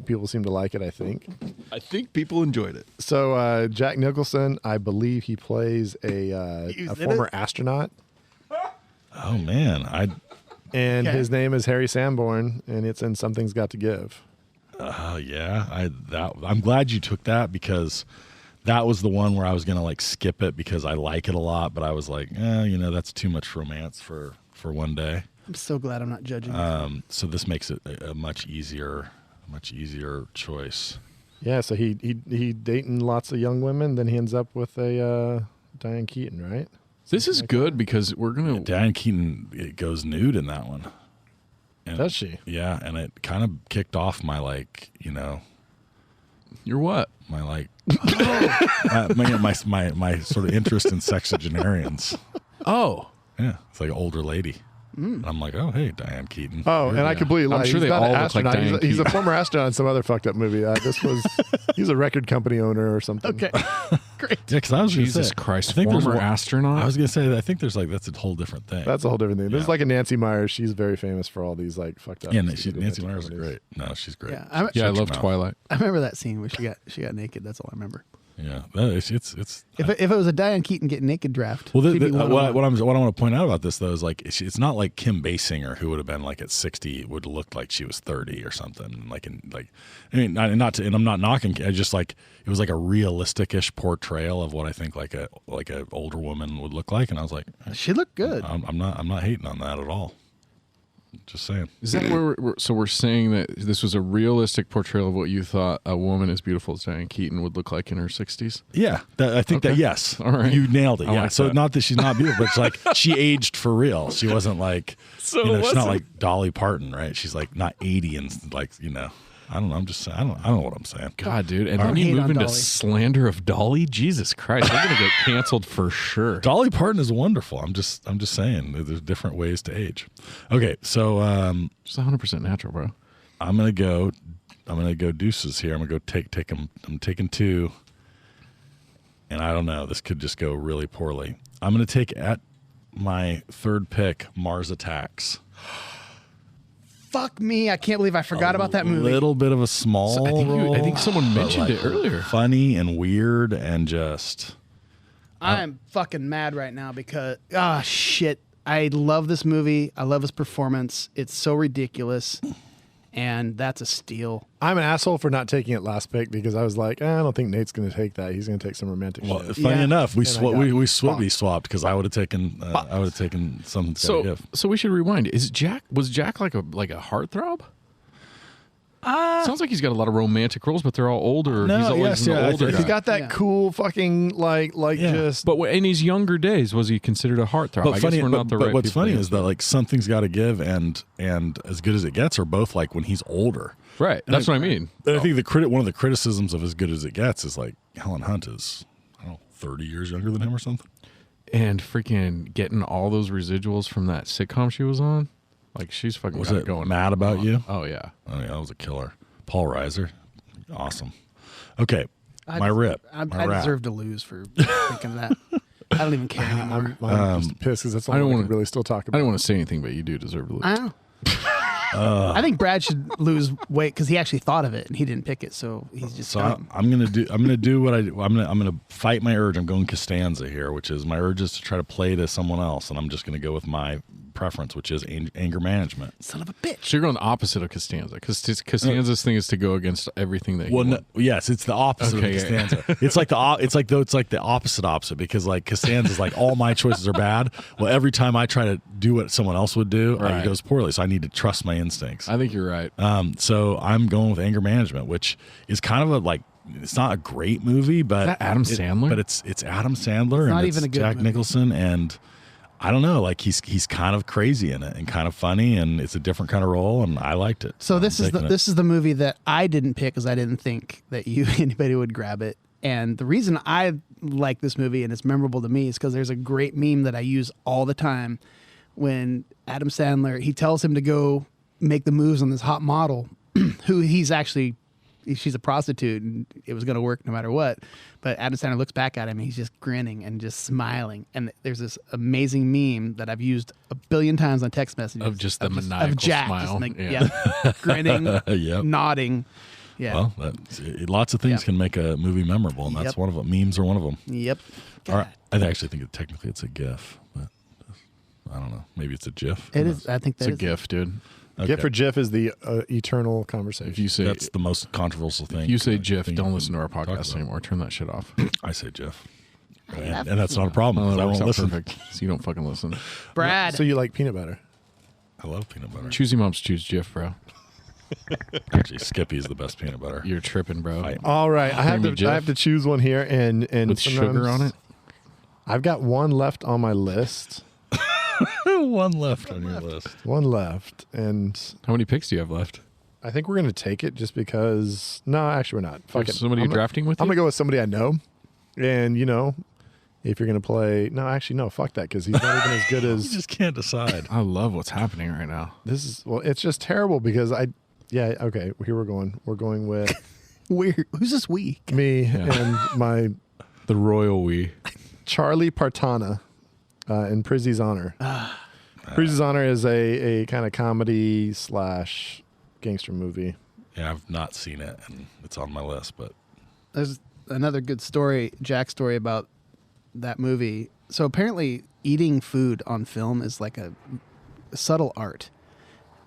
people seem to like it, I think. I think people enjoyed it. So Jack Nicholson, I believe he plays a former astronaut. Oh man, And his name is Harry Sanborn, and it's in Something's Got to Give. yeah. I'm glad you took that because that was the one where I was gonna like skip it because I like it a lot, but I was like, that's too much romance for one day. I'm so glad I'm not judging. You. So this makes it a much easier choice. Yeah, so he dating lots of young women, then he ends up with a Diane Keaton, right? This is good because we're gonna. Diane Keaton it goes nude in that one. And, Does she? Yeah, and it kind of kicked off my You're what? my my sort of interest in sexagenarians. Oh, Yeah, it's like an older lady. And I'm like, oh hey, Diane Keaton. Oh, and I completely I'm lied. sure He's they not an all look like astronaut. Diane He's a Keaton. former astronaut in some other fucked up movie. He's a record company owner or something. Okay, great. Yeah, because I was gonna Jesus say, Christ! I think there's Former one- astronaut. I was gonna say that I think there's that's a whole different thing. That's a whole different thing. This is Yeah. like a Nancy Myers. She's very famous for all these like fucked up. yeah, stupid Nancy romantic Myers is comedies. great. No, she's great. Yeah, I Shut your love mouth. Twilight. I remember that scene where she got naked. That's all I remember. Yeah, it's If it was a Diane Keaton get naked draft, well. she'd be What I 101. want to point out about this though is like it's not like Kim Basinger who would have been like at 60 would look like she was 30 or something. I'm not knocking. I just like it was like a realistic-ish portrayal of what I think like a older woman would look like, and I was like, She looked good. I'm not hating on that at all. Just saying. Is that where we're saying that this was a realistic portrayal of what you thought a woman as beautiful as Diane Keaton would look like in her 60s? Yeah, I think that Okay. yes. All right. You nailed it. I Yeah. like So that. not that she's not beautiful, but it's like she aged for real. She wasn't like So she's wasn't- not like Dolly Parton, right? She's like not 80 and like I don't know. I'm just saying. I don't know what I'm saying. God, dude. And Don't then you hate move on into Dolly. slander of Dolly? Jesus Christ. We're going to get canceled for sure. Dolly Parton is wonderful. I'm just saying there's different ways to age. Okay, so It's 100% natural, bro. I'm gonna go deuces here. I'm gonna go take them. I'm taking two, and I don't know. This could just go really poorly. I'm gonna take at my third pick Mars Attacks. Fuck me! I can't believe I forgot about that movie. Little bit of a small role. I think someone but, mentioned like, it earlier. Funny and weird and just I'm fucking mad right now because shit. I love this movie. I love his performance. It's so ridiculous, and that's a steal. I'm an asshole for not taking it last pick because I was like, I don't think Nate's going to take that. He's going to take some romantic well. shit. Funny Yeah. enough, we And I swa- got we fucked. swapped because I would have taken something to So, give. so we should rewind. Was Jack like a heartthrob? Sounds like he's got a lot of romantic roles, but they're all older. No, he's always yes, an yeah, I older think guy. He's got that Yeah. cool fucking like Yeah. just. But in his younger days, was he considered a heartthrob? But I funny, guess we're not the but right what's people funny to is that like Something's Got to Give and As Good as It Gets are both like when he's older. Right. That's what I mean. And I think one of the criticisms of As Good as It Gets is like Helen Hunt is 30 years younger than him or something. And freaking getting all those residuals from that sitcom she was on. Like, she's fucking Was got it going Mad About You? Oh, yeah. Oh yeah, that was a killer. Paul Reiser, awesome. Okay, I my rip. I my rap. deserve to lose for thinking of that. I don't even care anymore. I'm just pissed because that's all I I, don't can wanna- really still talk I about. don't want to say anything, but you do deserve to lose. I know. I think Brad should lose weight because he actually thought of it and he didn't pick it, so he's just. So dumb. I'm gonna do what I do. I'm gonna fight my urge. I'm going Costanza here, which is my urge is to try to play to someone else, and I'm just gonna go with my preference, which is anger management. Son of a bitch. So you're going the opposite of Costanza, because Costanza's thing is to go against everything that he Well, no, wants. yes, it's the opposite Okay, of yeah. Costanza. It's like the opposite because like Costanza's like all my choices are bad. Well, every time I try to do what someone else would do, Right. it goes poorly. So I need to trust my instincts. I think you're right. So I'm going with anger management, which is kind of a like. It's not a great movie, but Is that Adam Sandler? But it's Adam Sandler and not it's even a good Jack movie. Nicholson, and I don't know. Like he's kind of crazy in it and kind of funny, and it's a different kind of role, and I liked it. So this is the movie that I didn't pick because I didn't think that anybody would grab it. And the reason I like this movie and it's memorable to me is because there's a great meme that I use all the time when Adam Sandler, he tells him to go make the moves on this hot model who she's a prostitute and it was going to work no matter what. But Adam Sandler looks back at him and he's just grinning and just smiling. And there's this amazing meme that I've used a billion times on text messages. Of just the maniacal of Jack, smile. grinning, Yep. nodding. Yeah. Well, lots of things can make a movie memorable, and that's one of them. Memes are one of them. Yep. All right. I actually think technically it's a GIF, but I don't know. Maybe it's a GIF. It is. I think It's a GIF, dude. Okay. GIF or GIF is the eternal conversation. If you say That's the most controversial thing. if you say GIF, thing don't you listen to our can talk podcast about. anymore. Turn that shit off. I say GIF. And that's not a problem. Oh, 'cause that I works won't out listen. perfect. So you don't fucking listen. Brad. So you like peanut butter? I love peanut butter. Choosy moms choose GIF, bro. Actually, Skippy is the best peanut butter. You're tripping, bro. I- All right, I have Creamy to. I have to choose one here, and With sugar on sometimes- it. I've got one left on my list. One left on your list. One left, and How many picks do you have left? I think we're gonna take it just because. No, actually, we're not. Fuck There's it. somebody I'm you're gonna- drafting with I'm you? gonna go with somebody I know, and if you're gonna play, no, actually, no, fuck that, because he's not even as good You as just can't decide. I love what's happening right now. this is. Well, it's just terrible because okay, here we're going. We're going with Weird. Who's this we? me and my The royal we. Charlie Partana in Prizzy's Honor. Prizzy's Honor is a kind of comedy / gangster movie. Yeah, I've not seen it, and it's on my list, but There's another good story, Jack story about that movie. So apparently eating food on film is like a subtle art.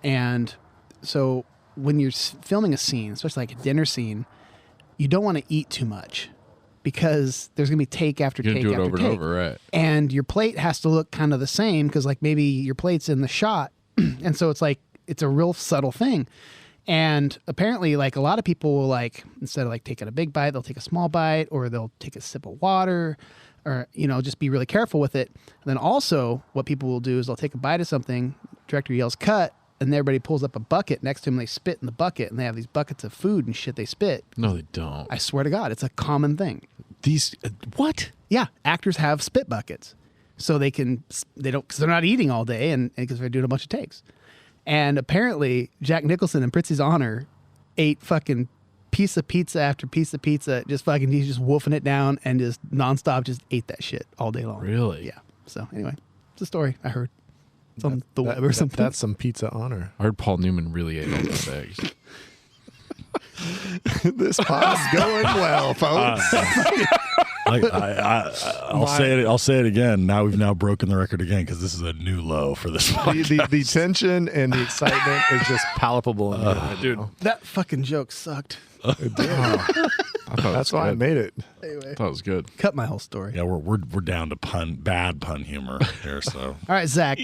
And so when you're filming a scene, especially like a dinner scene, you don't want to eat too much because there's going to be take after You're take gonna do it after over take. and over, right? And your plate has to look kind of the same because like maybe your plate's in the shot. And so it's like, it's a real subtle thing. And apparently like a lot of people will like, instead of like taking a big bite, they'll take a small bite or they'll take a sip of water or, just be really careful with it. And then also what people will do is they'll take a bite of something, director yells cut, and everybody pulls up a bucket next to them. They spit in the bucket and they have these buckets of food and shit they spit. No, they don't. I swear to God, it's a common thing. These what? Yeah, actors have spit buckets, so they don't because they're not eating all day and because they're doing a bunch of takes. And apparently, Jack Nicholson in Prizzy's Honor ate fucking piece of pizza after piece of pizza, he's just wolfing it down and just nonstop just ate that shit all day long. Really? Yeah. So anyway, it's a story I heard. It's on the web or something. That's some pizza honor. I heard Paul Newman really ate all those eggs. This pod's going well, folks. I'll say it again. Now we've broken the record again because this is a new low for this podcast. the tension and the excitement is just palpable in here right dude. now. That fucking joke sucked. It did. I thought That's why I made it. Anyway, I thought it was good. cut my whole story. Yeah, we're down to bad pun humor here. So All right, Zach.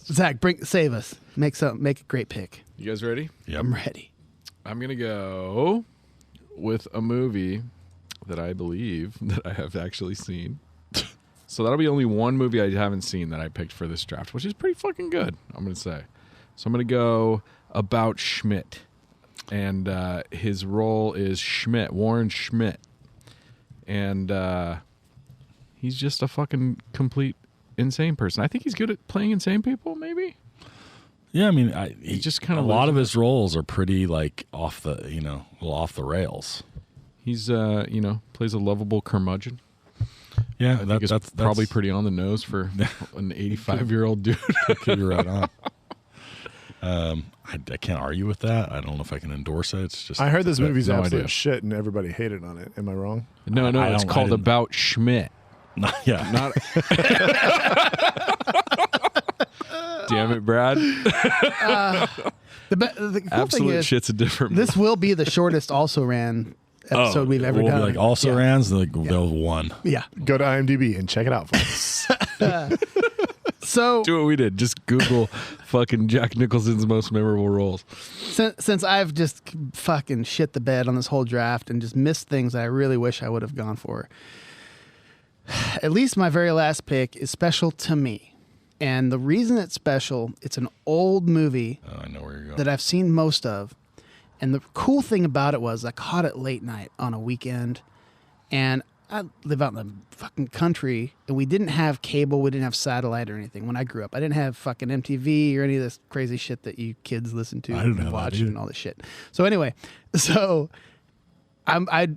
Zach, save us. Make a great pick. You guys ready? yep. I'm ready. I'm gonna go with a movie that I believe that I have actually seen. So that'll be only one movie I haven't seen that I picked for this draft, which is pretty fucking good, I'm gonna say. So I'm gonna go About Schmidt, and his role is Schmidt, Warren Schmidt, and he's just a fucking complete insane person. I think he's good at playing insane people, maybe. Yeah, I mean, He just kinda a lot lives of in his roles are pretty like off the off the rails. He's plays a lovable curmudgeon. Yeah, I think it's probably pretty on the nose for an 85-year-old dude. You're right on. I can't argue with that. I don't know if I can endorse it. It's just I heard this movie's no absolute idea. shit and everybody hated on it. Am I wrong? No, I it's don't- I called didn't- About Schmidt. yeah. Not. Damn it, Brad! The cool thing Absolute is, shit's a different. this will be the shortest also ran episode we've ever we'll done. Be like also yeah. rans. They'll one. Yeah. Go to IMDb and check it out, folks. So Do what we did. Just Google fucking Jack Nicholson's most memorable roles. since I've just fucking shit the bed on this whole draft and just missed things that I really wish I would have gone for, at least my very last pick is special to me. And the reason it's special, it's an old movie Oh, I know where you're going. that I've seen most of. And the cool thing about it was I caught it late night on a weekend. And I live out in the fucking country, and we didn't have cable. We didn't have satellite or anything when I grew up. I didn't have fucking MTV or any of this crazy shit that you kids listen to I didn't and have that watch either. and all this shit. So anyway, I'd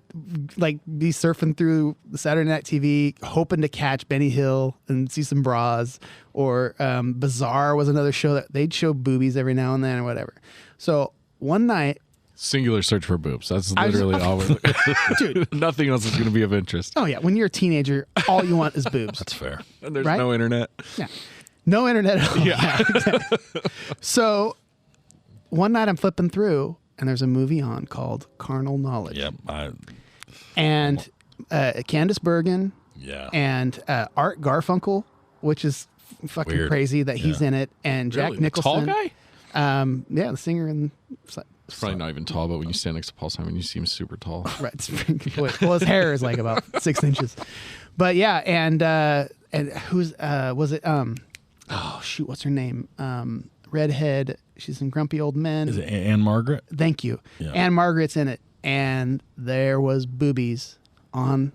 like be surfing through the Saturday Night TV, hoping to catch Benny Hill and see some bras, or Bizarre was another show that they'd show boobies every now and then or whatever. So one night, Singular search for boobs. That's I was- literally all. dude. Nothing else is going to be of interest. Oh yeah, when you're a teenager, all you want is boobs. That's fair. And there's Right? no internet. Yeah. No internet at all. Yeah. Exactly. So one night I'm flipping through and there's a movie on called Carnal Knowledge. Yep. And Candace Bergen Yeah. and Art Garfunkel, which is fucking Weird. crazy that he's Yeah. in it, and Jack Really? The Nicholson. tall guy? Yeah, the singer and It's probably not even tall, but when you stand next to Paul Simon, you seem super tall. right. Well, his hair is like about 6 inches. But yeah, and who's was it? Oh shoot, what's her name? Redhead. She's in Grumpy Old Men. Is it Anne Margaret? Thank you. Yeah. Anne Margaret's in it, and there was boobies on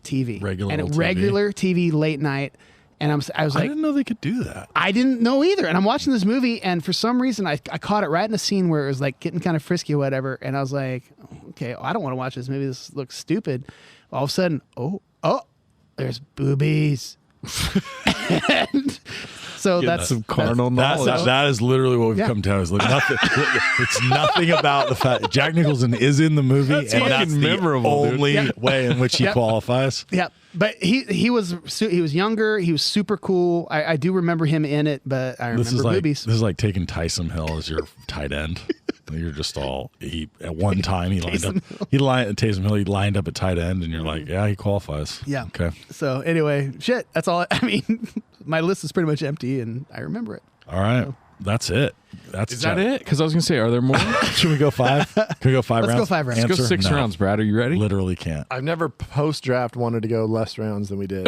TV, Regular old TV. regular TV late night, and I was I like, didn't know they could do that. I didn't know either. And I'm watching this movie, and for some reason, I caught it right in a scene where it was like getting kind of frisky or whatever, and I was like, okay, I don't want to watch this movie. This looks stupid. All of a sudden, oh, there's boobies. And so that's some carnal knowledge. That is literally what we've Yeah. come to. Is like nothing. It's nothing about the fact Jack Nicholson is in the movie, and fucking that's the memorable, dude. only Yeah. way in which he Yep. qualifies. Yeah, but he was younger. He was super cool. I do remember him in it, but I remember boobies. This is like taking Taysom Hill as your tight end. You're just all at one time he lined up. Taysom Hill. He lined up at tight end, and you're like, yeah, he qualifies. Yeah. Okay. So anyway, shit. That's all. I mean, my list is pretty much empty, and I remember it. All right. That's it. Is that it? Because I was going to say, are there more? Can we go 5? Can we go 5 Let's rounds? go 5 rounds. Let's go Answer? 6 No. rounds, Brad. Are you ready? Literally can't. I've never post draft wanted to go less rounds than we did.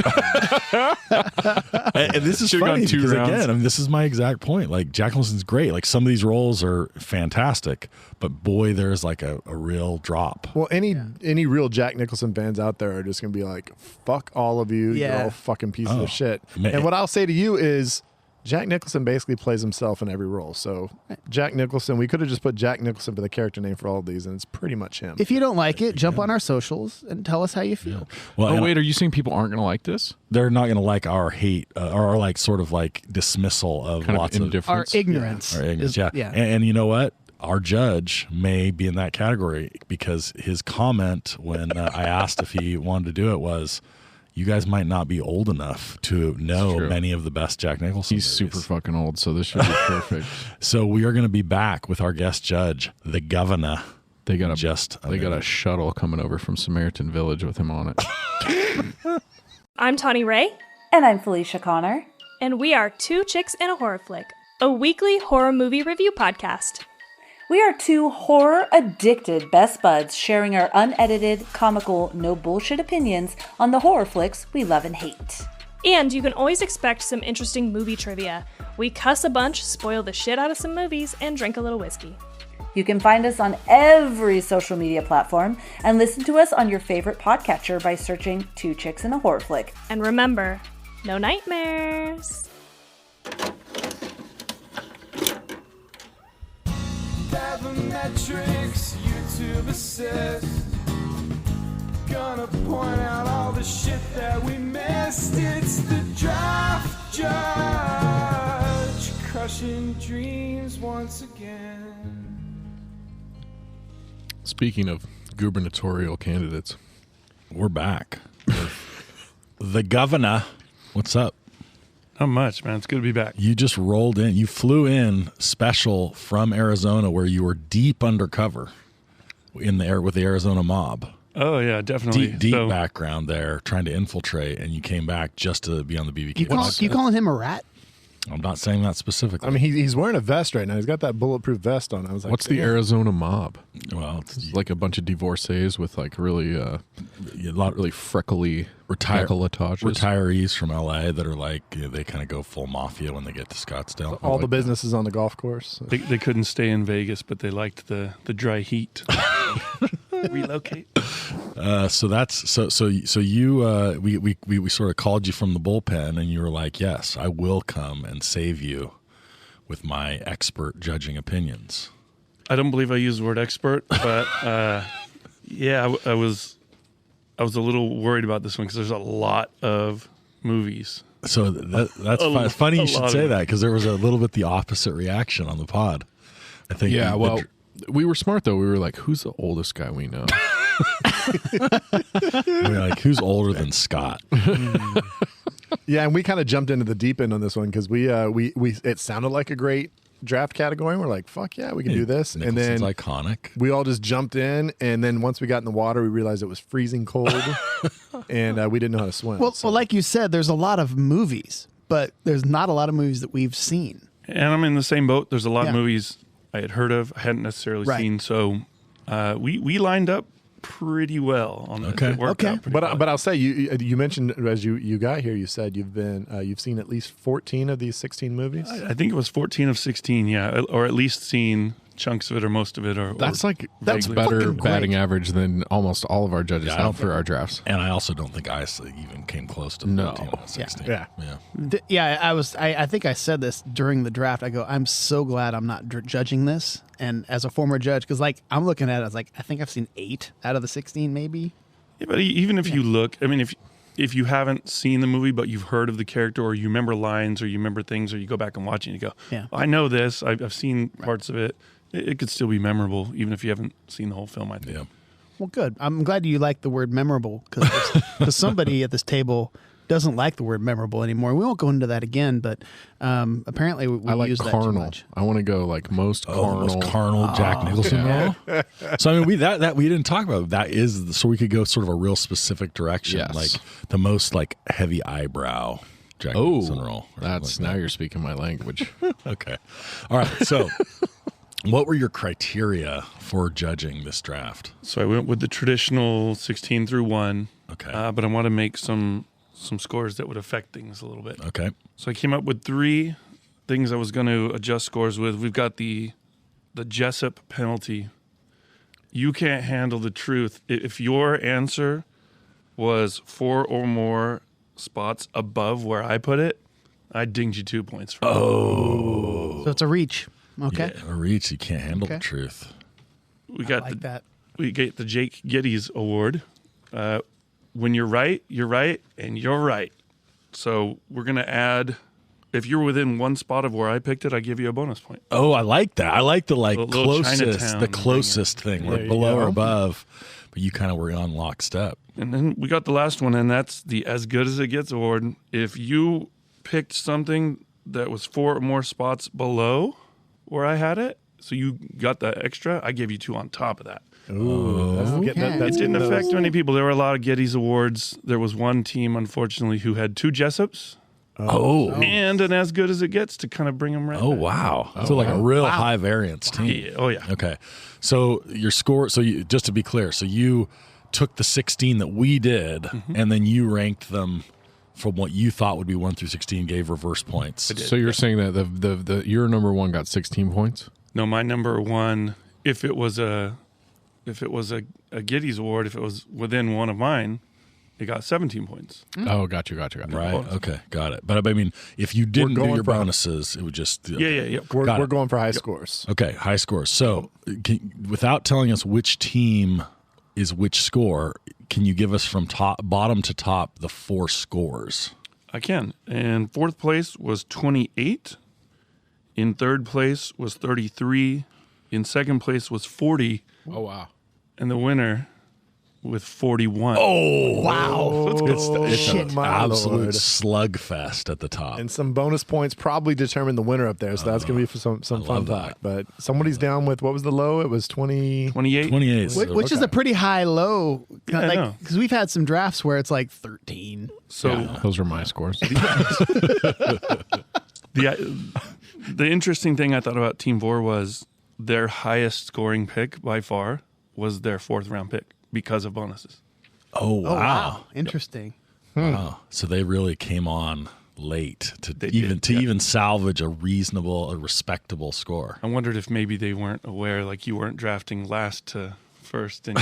And this is Should've funny gone 2 because rounds. again, I mean, this is my exact point. Like Jack Nicholson's great. Like some of these roles are fantastic, but boy, there's like a real drop. Well, any real Jack Nicholson fans out there are just gonna be like, "Fuck all of you! You're Yeah. all fucking pieces Oh, of shit." man. And what I'll say to you is, Jack Nicholson basically plays himself in every role. So Jack Nicholson, we could have just put Jack Nicholson for the character name for all of these, and it's pretty much him. If you don't like it, jump on our socials and tell us how you feel. Well, Oh, and wait. Are you saying people aren't going to like this? they're not going to like our hate or our like sort of like dismissal of Kind lots of of indifference? Our ignorance. Our ignorance, is- yeah. yeah. And you know what? Our judge may be in that category because his comment when I asked if he wanted to do it was, you guys might not be old enough to know true. many of the best Jack Nicholson He's super movies. fucking old, so this should be perfect. So we are going to be back with our guest judge, the governor. They got Just a shuttle coming over from Samaritan Village with him on it. I'm Tawny Ray, And I'm Felicia Connor. and we are Two Chicks in a Horror Flick, a weekly horror movie review podcast. We are two horror-addicted best buds sharing our unedited, comical, no bullshit opinions on the horror flicks we love and hate. And you can always expect some interesting movie trivia. We cuss a bunch, spoil the shit out of some movies, and drink a little whiskey. You can find us on every social media platform and listen to us on your favorite podcatcher by searching Two Chicks in a Horror Flick. And remember, no nightmares. Sabermetrics, YouTube assist. Gonna point out all the shit that we missed. It's the draft judge, crushing dreams once again. Speaking of gubernatorial candidates, We're back. The governor. What's up? Not much, man. It's good to be back. You just rolled in. You flew in special from Arizona where you were deep undercover in the air with the Arizona mob. Oh yeah, definitely. Deep So, background there trying to infiltrate, and you came back just to be on the BVK. You calling him a rat? I'm not saying that specifically. I mean, he's wearing a vest right now. He's got that bulletproof vest on. I was like, What's the Arizona mob? well, It's like a bunch of divorcees with like really, a lot really freckly decolletages. retirees from LA that are like they kind of go full mafia when they get to Scottsdale. all the businesses on the golf course? They couldn't stay in Vegas, but they liked the dry heat. Relocate. So you we sort of called you from the bullpen, and you were like, "Yes, I will come and save you with my expert judging opinions." I don't believe I used the word expert, but yeah, I was a little worried about this one because there's a lot of movies. So that's funny you should say that, because there was a little bit the opposite reaction on the pod. I think. Yeah, well, we were smart though. We were like, "Who's the oldest guy we know?" we were like, "Who's older than Scott?" Yeah, and we kind of jumped into the deep end on this one because we it sounded like a great draft category. And we're like, fuck yeah, we can do this. Nicholson's and then iconic. We all just jumped in, and then once we got in the water, we realized it was freezing cold, and we didn't know how to swim. Well, like you said, there's a lot of movies, but there's not a lot of movies that we've seen. And I'm in the same boat. There's a lot of movies I had heard of, I hadn't necessarily seen. So we lined up pretty well on this. Okay. It worked out pretty well. But I'll say you mentioned as you got here, you said you've seen at least 14 of these 16 movies. I think it was 14 of 16, yeah, or at least seen chunks of it or most of it. Or That's vaguely. better batting average than almost all of our judges have for our drafts. And I also don't think I even came close to 14 of 16. Yeah. I think I said this during the draft. I go, I'm so glad I'm not judging this. And as a former judge, because like I'm looking at it, I was like, I think I've seen 8 out of the 16, maybe. Yeah, but even if you look, I mean, if you haven't seen the movie but you've heard of the character, or you remember lines, or you remember things, or you go back and watch it and you go, I know this, I've seen parts of it. It could still be memorable even if you haven't seen the whole film, I think. Yeah. Well, good. I'm glad you like the word memorable, because somebody at this table doesn't like the word memorable anymore. We won't go into that again, but apparently we I like use that carnal. too much. I want to go like most carnal. Most carnal Jack Nicholson role. So I mean, that we didn't talk about. That is so we could go sort of a real specific direction, like the most like heavy eyebrow Jack Nicholson role. That's now you're speaking my language. Okay, all right. So, what were your criteria for judging this draft? So I went with the traditional 16 through 1. Okay, but I want to make some scores that would affect things a little bit. Okay. So I came up with 3 things I was going to adjust scores with. We've got the Jessup penalty. You can't handle the truth. If your answer was 4 or more spots above where I put it, I dinged you 2 points for it. So it's a reach. Okay. Yeah, a reach. You can't handle the truth. We got that. We get the Jake Geddes Award. When you're right, and you're right. So we're going to add, if you're within 1 spot of where I picked it, I give you a bonus point. Oh, I like that. I like the Chinatown closest thing, where below or above, but you kind of were on lockstep. And then we got the last one, and that's the As Good As It Gets Award. If you picked something that was 4 or more spots below where I had it, so you got that extra, I gave you 2 on top of that. Ooh, It didn't affect many people. There were a lot of Geddes Awards. There was one team, unfortunately, who had 2 Jessups. And an As Good As It Gets to kind of bring them right Oh, back. wow. So like a real high variance team. Yeah. Oh, yeah. Okay. So your score, just to be clear, so you took the 16 that we did, and then you ranked them from what you thought would be 1 through 16, gave reverse points. So you're saying that your number 1 got 16 points? No, my number 1, if it was a Geddes Award, if it was within one of mine, it got 17 points. Oh, got you. Right. Okay. Got it. But I mean, if you didn't do your bonuses, it would just. Okay. Yeah. We're going for high scores. Okay. High scores. So without telling us which team is which score, can you give us from bottom to top the 4 scores? I can. And 4th place was 28. In 3rd place was 33. In 2nd place was 40. Oh, wow. And the winner with 41. Oh, wow. It's an absolute Lord. slugfest at the top. And some bonus points probably determine the winner up there, so that's going to be for some fun talk. But somebody's down with, what was the low? It was 28. 28. Which is a pretty high low. Yeah, I know. Because we've had some drafts where it's like 13. So Those are my scores. The interesting thing I thought about Team 4 was their highest scoring pick by far was their 4th round pick because of bonuses. Oh, wow. Interesting. Wow. So they really came on late to even salvage a respectable score. I wondered if maybe they weren't aware, like you weren't drafting last to first in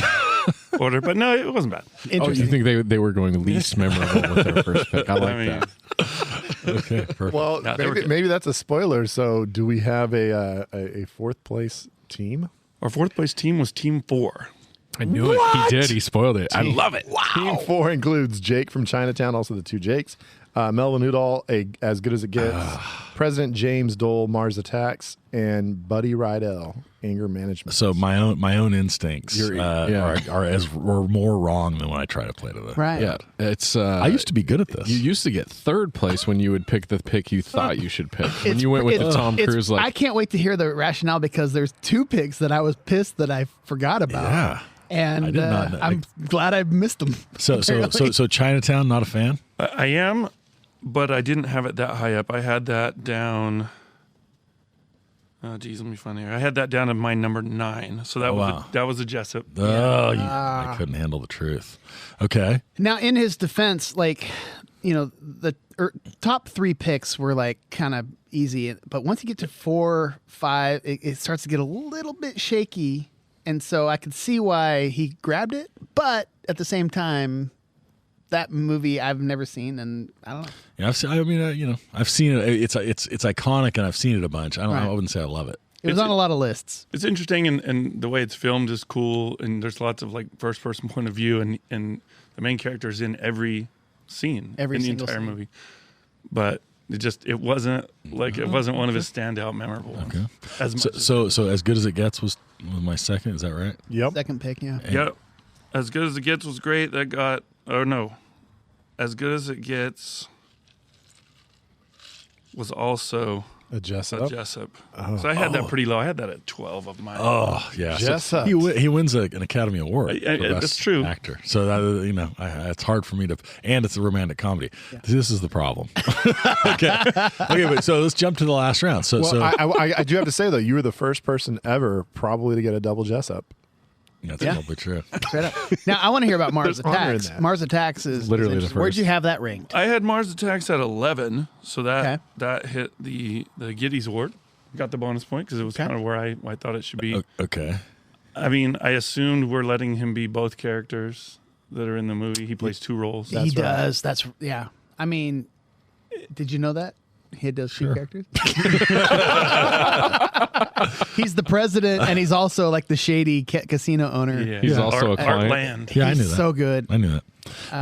order, but no, it wasn't bad. Oh, you think they were going least memorable with their first pick? I like that. Okay, perfect. Well, maybe that's a spoiler. So, do we have a 4th place team? Our 4th place team was Team 4. I knew it. He did. He spoiled it. I love it. Wow. Team 4 includes Jake from Chinatown, also the 2 Jakes. Melvin Udall, As Good as It Gets. President James Dole, Mars Attacks, and Buddy Rydell, Anger Management. So my own instincts are more wrong than when I try to play to the Right. Yeah, it's. I used to be good at this. You used to get 3rd place when you would pick the pick you thought you should pick. When you went with the Tom Cruise, I can't wait to hear the rationale because there's 2 picks that I was pissed that I forgot about. Yeah. And I did not know. I'm glad I missed them. So Chinatown, not a fan? I am, but I didn't have it that high up. I had that down. Oh, geez, let me find here. I had that down at my number 9. So that was a Jessup. Oh, I couldn't handle the truth. Okay. Now, in his defense, like, the top 3 picks were like kind of easy, but once you get to 4, 5, it starts to get a little bit shaky. And so I could see why he grabbed it, but at the same time, that movie I've never seen, and I don't know. Yeah, I've seen it. It's iconic, and I've seen it a bunch. I wouldn't say I love it. It was on a lot of lists. It's interesting, and the way it's filmed is cool, and there's lots of like first person point of view, and the main character is in every scene in the entire movie. But it wasn't one of his standout memorable ones. Okay. So As Good as It Gets was my second. Is that right? Yep. Second pick, yeah. Yep. As Good as It Gets was great. That got As Good as It Gets was also a Jessup. Oh. So I had that pretty low. I had that at 12 of mine. Oh, yeah. Jessup. So he wins an Academy Award. For that's Best true. Actor. So that it's hard for me to, and it's a romantic comedy. Yeah. This is the problem. Okay, but so let's jump to the last round. I do have to say though, you were the first person ever probably to get a double Jessup. That's probably true. Straight up. Now I want to hear about Mars Attacks. Mars Attacks is literally the first. Where'd you have that ranked? I had Mars Attacks at 11, so that hit the Giddies Award. Got the bonus point because it was kind of where I thought it should be. Okay. I mean, I assumed we're letting him be both characters that are in the movie. He plays 2 roles. He does. That's yeah. I mean, did you know that? He does 2 characters. He's the president, and he's also like the shady casino owner. Yeah. He's also a client. Land. Yeah, I knew that. So good. I knew that.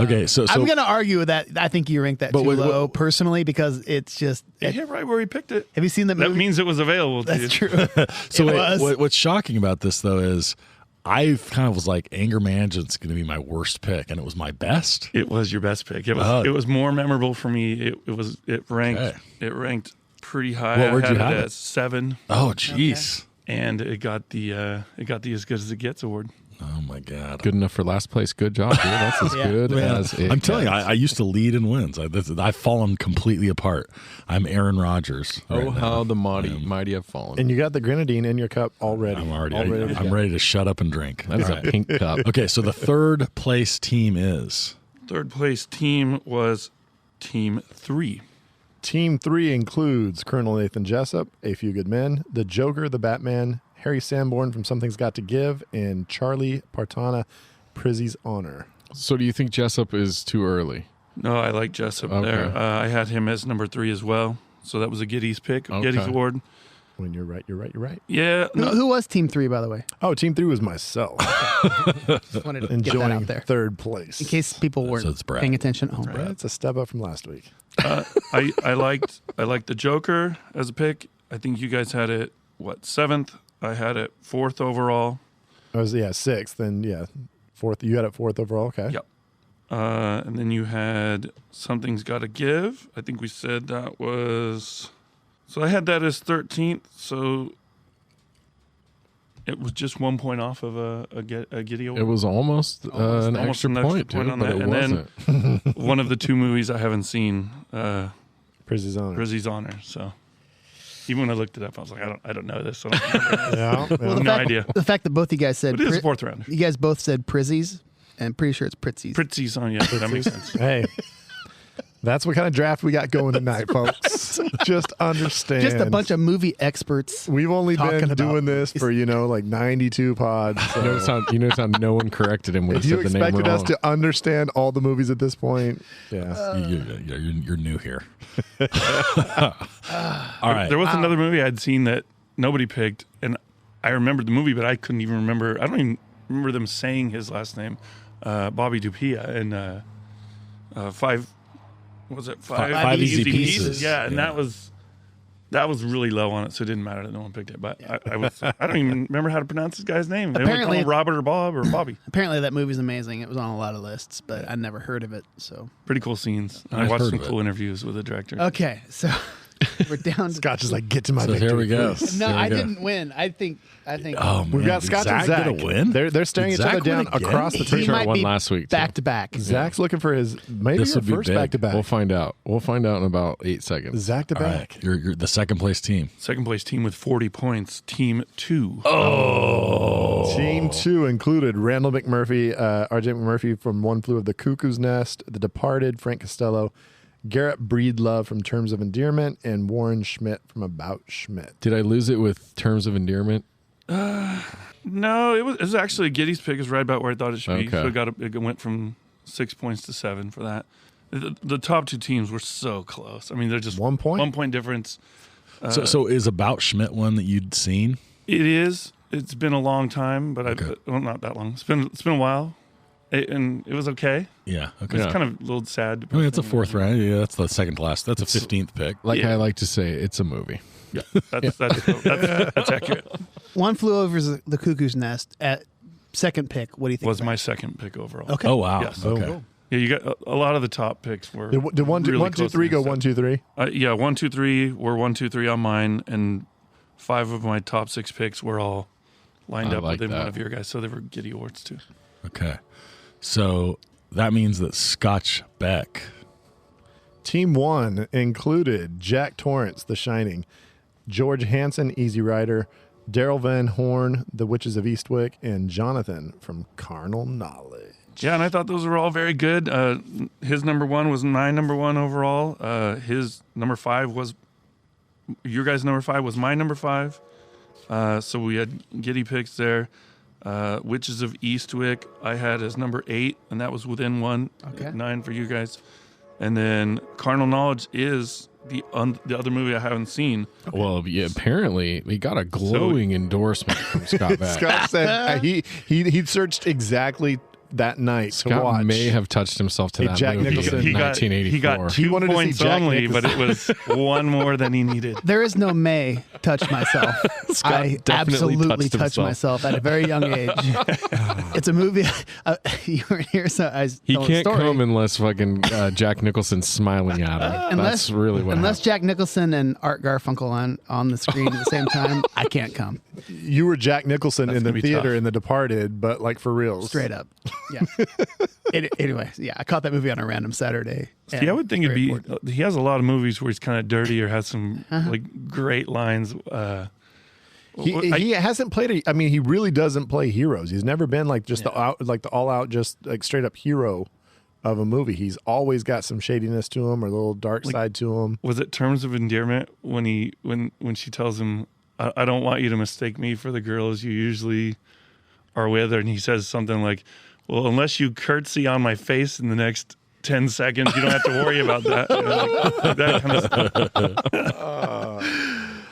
Okay, so I'm going to argue that I think you ranked that too low personally because it's just. It hit right where he picked it. Have you seen that movie? That means it was available to you. That's true. So what's shocking about this though is I kind of was like, Anger Management's going to be my worst pick, and it was my best. It was your best pick. It was more memorable for me. It ranked pretty high. Where'd you have it it? at 7. Oh, jeez. Okay. And it got the As Good as It Gets award. Oh my God! Good enough for last place. Good job, dude. That's as good as it I'm telling you, gets. I used to lead in wins. I've fallen completely apart. I'm Aaron Rodgers. Oh, how the mighty have fallen. And you got the grenadine in your cup already. I'm ready to shut up and drink. That is a pink cup. Okay, so the 3rd place team is 3rd place team was Team 3. Team 3 includes Colonel Nathan Jessup, A Few Good Men, the Joker, the Batman, Harry Sanborn from Something's Got to Give, and Charlie Partana, Prizzy's Honor. So do you think Jessup is too early? No, I like Jessup there. I had him as number 3 as well. So that was a Giddies pick, Giddies Award. When you're right, you're right, you're right. Yeah. Who was Team 3, by the way? Oh, Team 3 was myself. Just wanted to get that out there. 3rd place. In case people weren't paying attention at home. It's a step up from last week. I liked the Joker as a pick. I think you guys had it, 7th? I had it 4th overall. I was 6th, and 4th. You had it 4th overall. Okay. Yep. And then you had Something's Gotta Give. I think we said that was. So I had that as 13th. So it was just 1 point off of a Giddy Award. It was almost an extra point, dude, on but that. it And wasn't. then one of the 2 movies I haven't seen, Prizzy's Honor. Prizzy's Honor. So Even when I looked it up, I was like, I don't know this. I don't remember this. Yeah. Well, no idea. The fact that both you guys said But it is a fourth rounder. You guys both said Prizzies, and I'm pretty sure it's Pritzies. Pritzies on, yeah, that makes sense. Hey, that's what kind of draft we got going tonight, folks. Just understand. Just a bunch of movie experts. We've only talking been about doing this for, like 92 pods. So. You notice how no one corrected him when If he you said the name expected wrong. us to understand all the movies at this point, yeah. You're new here. All right. There was another movie I'd seen that nobody picked, and I remembered the movie, but I couldn't even remember. I don't even remember them saying his last name. Bobby Dupia and five easy pieces. Yeah, and that was really low on it, so it didn't matter that no one picked it. But I don't even remember how to pronounce this guy's name. They only call him Robert or Bob or Bobby. Apparently, that movie's amazing. It was on a lot of lists, but I'd never heard of it. So pretty cool scenes. I I've watched heard some of cool interviews with the director. okay, so we're down to Scott is like, get to my So victory. here we go. please. No, Here we I go. didn't win. I think. Oh, We've man. got Did Scott and Zach Zach. get a win? They're staring Did each other Zach win down again? across the Pretty table. sure I might won be last week. too. back to back. Zach's looking for his maybe This your would be first big. back to back. We'll find out. We'll find out in about 8 seconds. Zach to All back. right. You're the second place team. Second place team with 40 points. Team 2. Team 2 included Randall McMurphy, RJ McMurphy from One Flew of the Cuckoo's Nest, The Departed, Frank Costello, Garrett Breedlove from Terms of Endearment, and Warren Schmidt from About Schmidt. Did I lose it with terms of endearment? No, it was actually Giddy's pick is right about where I thought it should be. Okay. So it went from 6 points to 7 for that. The top two teams were so close. I mean, they're just 1 point? 1 point difference. So is About Schmidt one that you'd seen? It is. It's been a long time, but Okay. well, not that long. It's been a while, and it was okay. Yeah. Okay. It's kind of a little sad. I mean, it's a fourth round. Yeah, that's the second to last. That's a 15th pick. Like Yeah. I like to say, it's a movie. Yeah, that's accurate. One Flew Over the Cuckoo's Nest at second pick. What do you think? Was about my second pick overall. Okay. Oh, wow. Yes. Okay. Yeah, you got a lot of the top picks were. Did one, really 1, 2, close 3 go against 1, 2, 3? Yeah, 1, 2, 3 were 1, 2, 3 on mine, and 5 of my top 6 picks were all lined I up like within that. one of your guys, so they were Giddy awards too. Okay. So that means that Scotch Beck. Team 1 included Jack Torrance, The Shining, George Hansen, Easy Rider, Daryl Van Horn, The Witches of Eastwick, and Jonathan from Carnal Knowledge. Yeah, and I thought those were all very good. His number 1 was my number 1 overall. His number 5 was your guys' number 5 was my number 5. So we had Giddy picks there. Witches of Eastwick I had as number 8, and that was within 1. Okay. 9 for you guys. And then Carnal Knowledge is the other movie I haven't seen. Well, yeah, apparently we got a glowing endorsement from Scott Beck. Scott said he searched exactly that night to Scott watch. may have touched himself to Hey, that Jack movie Nicholson. in He got 1984. 2 wanted to see points Jack only, Nicholson. but it was 1 more than he needed. There is no may touch myself. I definitely absolutely touched touched myself at a very young age. It's a movie. You weren't here, so I was He telling the can't story. come unless fucking Jack Nicholson's smiling at him. That's really what unless happened. Jack Nicholson and Art Garfunkel on the screen at the same time, I can't come. You were Jack Nicholson That's in the gonna be theater tough. in The Departed, but like for reals. Straight up. Yeah. Anyway, yeah, I caught that movie on a random Saturday. See, I would think it'd be. He has a lot of movies where he's kind of dirty or has some like great lines. He hasn't played. I mean, he really doesn't play heroes. He's never been like just the all out, just like straight up hero of a movie. He's always got some shadiness to him or a little dark side to him. Was it Terms of Endearment when she tells him, I don't want you to mistake me for the girls you usually are with," and he says something like, "Well, unless you curtsy on my face in the next 10 seconds, you don't have to worry about that." You know, like that kind of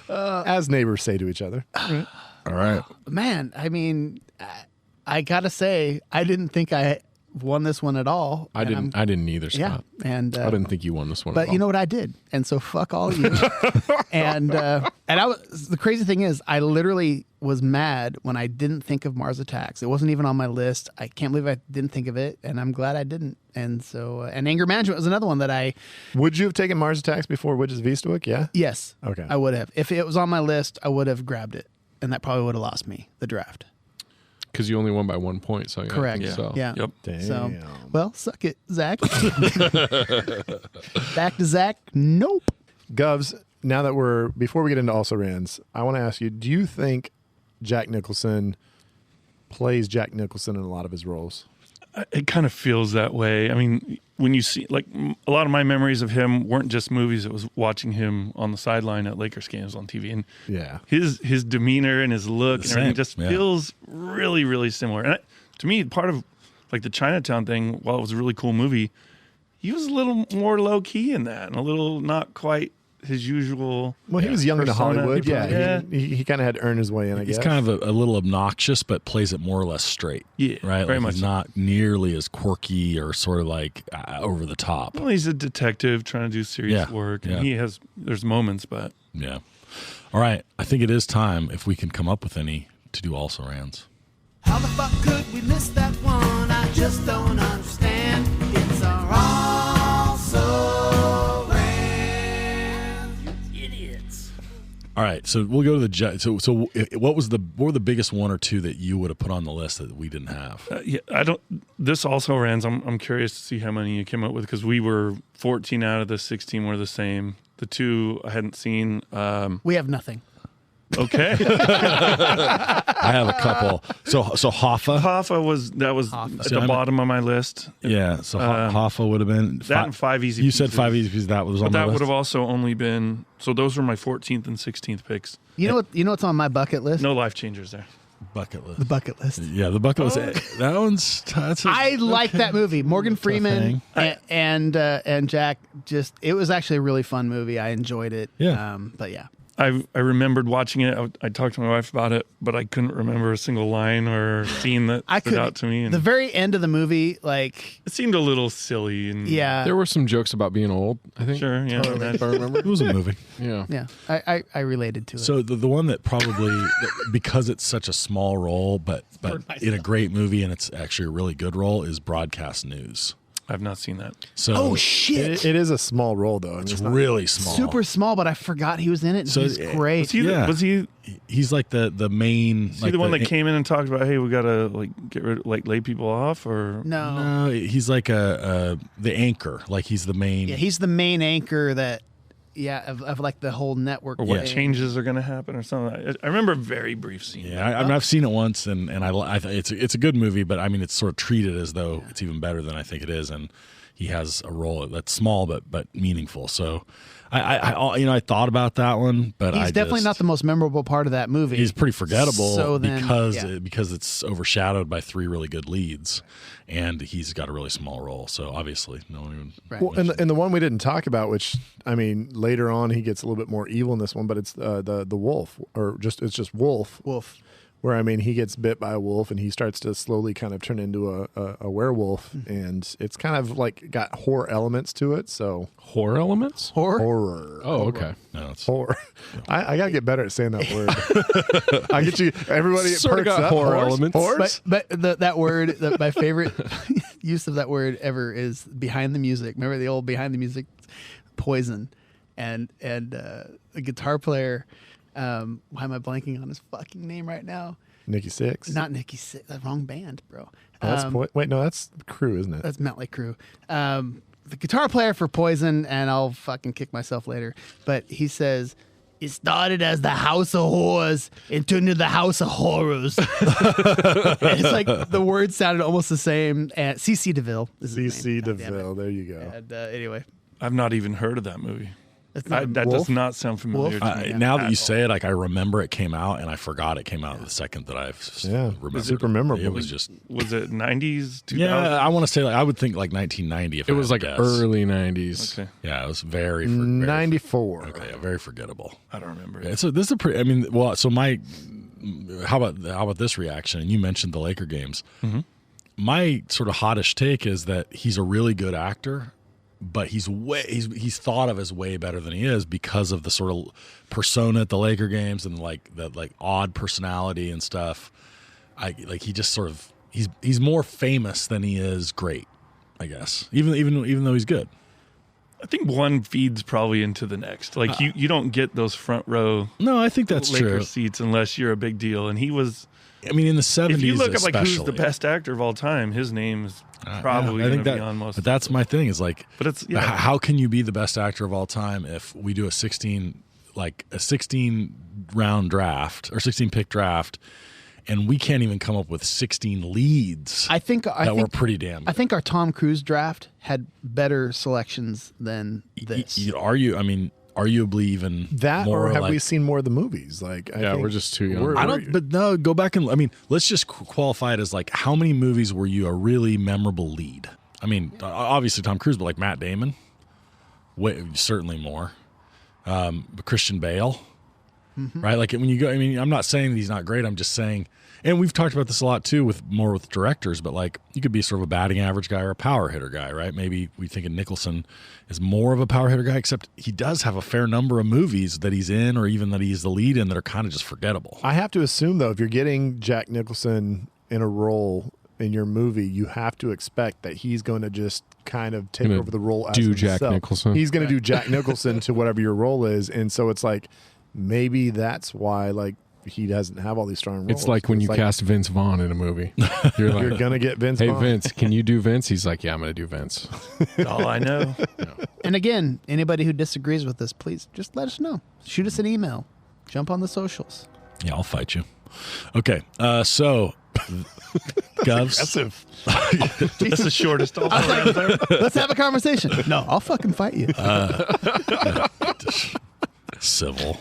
stuff. As neighbors say to each other. All right. Man, I mean, I gotta say, I didn't think I won this one at all. I didn't either, Yeah, Scott. and I didn't think you won this one. But you know what I did, and so fuck all of you. and I was the crazy thing is, I literally was mad when I didn't think of Mars Attacks. It wasn't even on my list. I can't believe I didn't think of it, and I'm glad I didn't. And so, and Anger Management was another one that I. Would you have taken Mars Attacks before Witches of Eastwick? Yeah. Yes. Okay. I would have. If it was on my list, I would have grabbed it, and that probably would have lost me the draft. because you only won by 1 point. So yeah, Correct. So Yeah. Yep. Damn. So, well, suck it, Zach. Back to Zach. Nope. Govs, now that before we get into Also Rans, I want to ask you, do you think Jack Nicholson plays Jack Nicholson in a lot of his roles? It kind of feels that way. I mean, when you see, like, a lot of my memories of him weren't just movies. It was watching him on the sideline at Lakers games on TV. And his demeanor and his look and everything just feels really, really similar. And to me, part of, like, the Chinatown thing, while it was a really cool movie, he was a little more low-key in that and a little not quite his usual. Well, he was young into persona. Hollywood. He kind of had to earn his way in, I guess. He's kind of a little obnoxious, but plays it more or less straight. Yeah, right. Very like much. He's not nearly as quirky or sort of like over the top. Well, he's a detective trying to do serious work, and there's moments, but yeah. All right, I think it is time, if we can come up with any, to do Also Rans. How the fuck could we miss that one? I just don't understand. It's our Also Rans, you idiots. All right, so we'll go to the so what were the biggest one or two that you would have put on the list that we didn't have? This Also Rans. I'm curious to see how many you came up with, because we were 14 out of the 16 were the same. The two I hadn't seen. We have nothing. Okay. I have a couple. So Hoffa. was at the bottom of my list. Yeah, so Hoffa would have been that and 5 Easy You Pieces. said 5 Easy Pieces. That was on But my that list. would have also only been, so those were my 14th and 16th picks. You know what's on my bucket list? No life changers there. Bucket list. The bucket list. Yeah, the bucket list. That one's. I like that movie. Morgan Freeman and Jack. It was actually a really fun movie. I enjoyed it. Yeah. But yeah. I remembered watching it. I talked to my wife about it, but I couldn't remember a single line or scene that stood out to me. And the very end of the movie, like, it seemed a little silly. And there were some jokes about being old, I think. Sure, yeah. If I remember. It was a movie. Yeah. Yeah. I related to it. So the one that probably, because it's such a small role, but in a great movie and it's actually a really good role, is Broadcast News. I've not seen that. So oh shit! It is a small role though. It's really small, super small. But I forgot he was in it. And he's great. Was he? He's like the main. Is he the one that came in and talked about, hey, we gotta get rid, lay people off, or no? No, he's like the anchor. Like he's the main. Yeah, he's the main anchor that. Yeah, of like the whole network. Or what changes are going to happen or something. I remember a very brief scene. Yeah, I've seen it once, and it's a good movie, but I mean, it's sort of treated as though it's even better than I think it is, and he has a role that's small but meaningful. So I thought about that one, but he's definitely not the most memorable part of that movie. He's pretty forgettable because yeah. it's overshadowed by three really good leads, and he's got a really small role. So obviously, no one even. Right. Well, and the one we didn't talk about, which I mean, later on he gets a little bit more evil in this one, but it's the wolf, or it's just Wolf. Where, I mean, he gets bit by a wolf and he starts to slowly kind of turn into a werewolf. And it's kind of like got horror elements to it. So horror elements? Horror. Oh, okay. No, it's horror. I got to get better at saying that word. I get you. Everybody sort of perks got up. horror elements. Horse? But that word, my favorite use of that word ever is behind the music. Remember the old behind the music Poison and the guitar player. Why am I blanking on his fucking name right now? Nikki Sixx. Not Nikki Sixx. The wrong band, bro. Wait, no, that's Crew, isn't it? That's Motley Crue. The guitar player for Poison, and I'll fucking kick myself later. But he says, it started as the House of Horrors and turned into the House of Horrors. And it's like the words sounded almost the same. And CC DeVille. CC DeVille. There you go. And, anyway. I've not even heard of that movie. That Wolf? does not sound familiar to me. Now that you say it, like I remember it came out, and I forgot it came out the second that I've remembered. Super memorable. It was just. Was it 90s? 2000s? Yeah, I want to say I would think like 1990. If it I was had like to guess. early 90s. Okay. Yeah, it was very 94. Okay, very forgettable. I don't remember. Yeah, so this is a pretty. I mean, well, so how about this reaction? And you mentioned the Laker games. Mm-hmm. My sort of hottish take is that he's a really good actor. But he's thought of as way better than he is because of the sort of persona at the Laker games and like that like odd personality and stuff. He just sort of he's more famous than he is great, I guess. Even though he's good. I think one feeds probably into the next. Like you don't get those front row. No, I think that's Laker true. seats unless you're a big deal, and he was. I mean, in the 70s, if you look up like who's especially. the best actor of all time, his name is probably going to be on most. But that's my thing is like, but it's how can you be the best actor of all time if we do a 16 like a 16 round draft or 16 pick draft, and we can't even come up with 16 leads. I think were pretty damn good. I think our Tom Cruise draft had better selections than this. Arguably even that, more, or have like, we seen more of the movies? Like, I think we're just too young. I don't, but no, go back and, I mean, let's just qualify it as like, how many movies were you a really memorable lead? I mean, obviously Tom Cruise, but like Matt Damon, certainly more. But Christian Bale, right? Like when you go, I mean, I'm not saying that he's not great. I'm just saying, and we've talked about this a lot too with directors, but like you could be sort of a batting average guy or a power hitter guy, right? Maybe we think of Nicholson as more of a power hitter guy, except he does have a fair number of movies that he's in or even that he's the lead in that are kind of just forgettable. I have to assume, though, if you're getting Jack Nicholson in a role in your movie, you have to expect that he's going to just kind of take over the role as himself. Jack Nicholson. He's going to do Jack Nicholson to whatever your role is. And so it's like, maybe that's why, like, he doesn't have all these strong roles. It's like when you cast Vince Vaughn in a movie. You're like, you're going to get Vince hey, Vaughn. Vince, can you do Vince? He's like, yeah, I'm going to do Vince. That's all I know. And again, anybody who disagrees with this, please just let us know. Shoot us an email. Jump on the socials. Yeah, I'll fight you. Okay, so Govs. That's the shortest all time. Let's have a conversation. No, I'll fucking fight you. Civil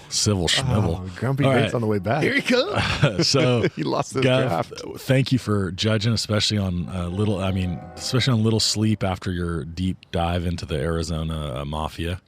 schmivel. Grumpy All Nate's right. on the way back. Here he comes. So He lost his Gov, draft. thank you for judging, especially on especially on Little Sleep after your deep dive into the Arizona mafia.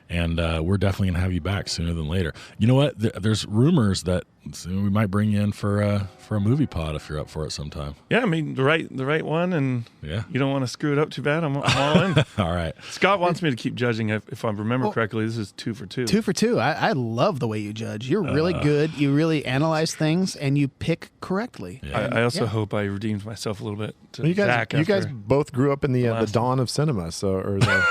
And we're definitely gonna have you back sooner than later. You know what? There's rumors that we might bring you in for a movie pod if you're up for it sometime. Yeah, I mean the right one, and Yeah. you don't want to screw it up too bad. I'm all in. All right. Scott wants me to keep judging. If I remember correctly, this is 2 for 2. 2 for 2. I love the way you judge. You're really good. You really analyze things and you pick correctly. I also hope I redeemed myself a little bit to You guys, Zach. you guys after- both grew up in the last dawn of cinema, so or the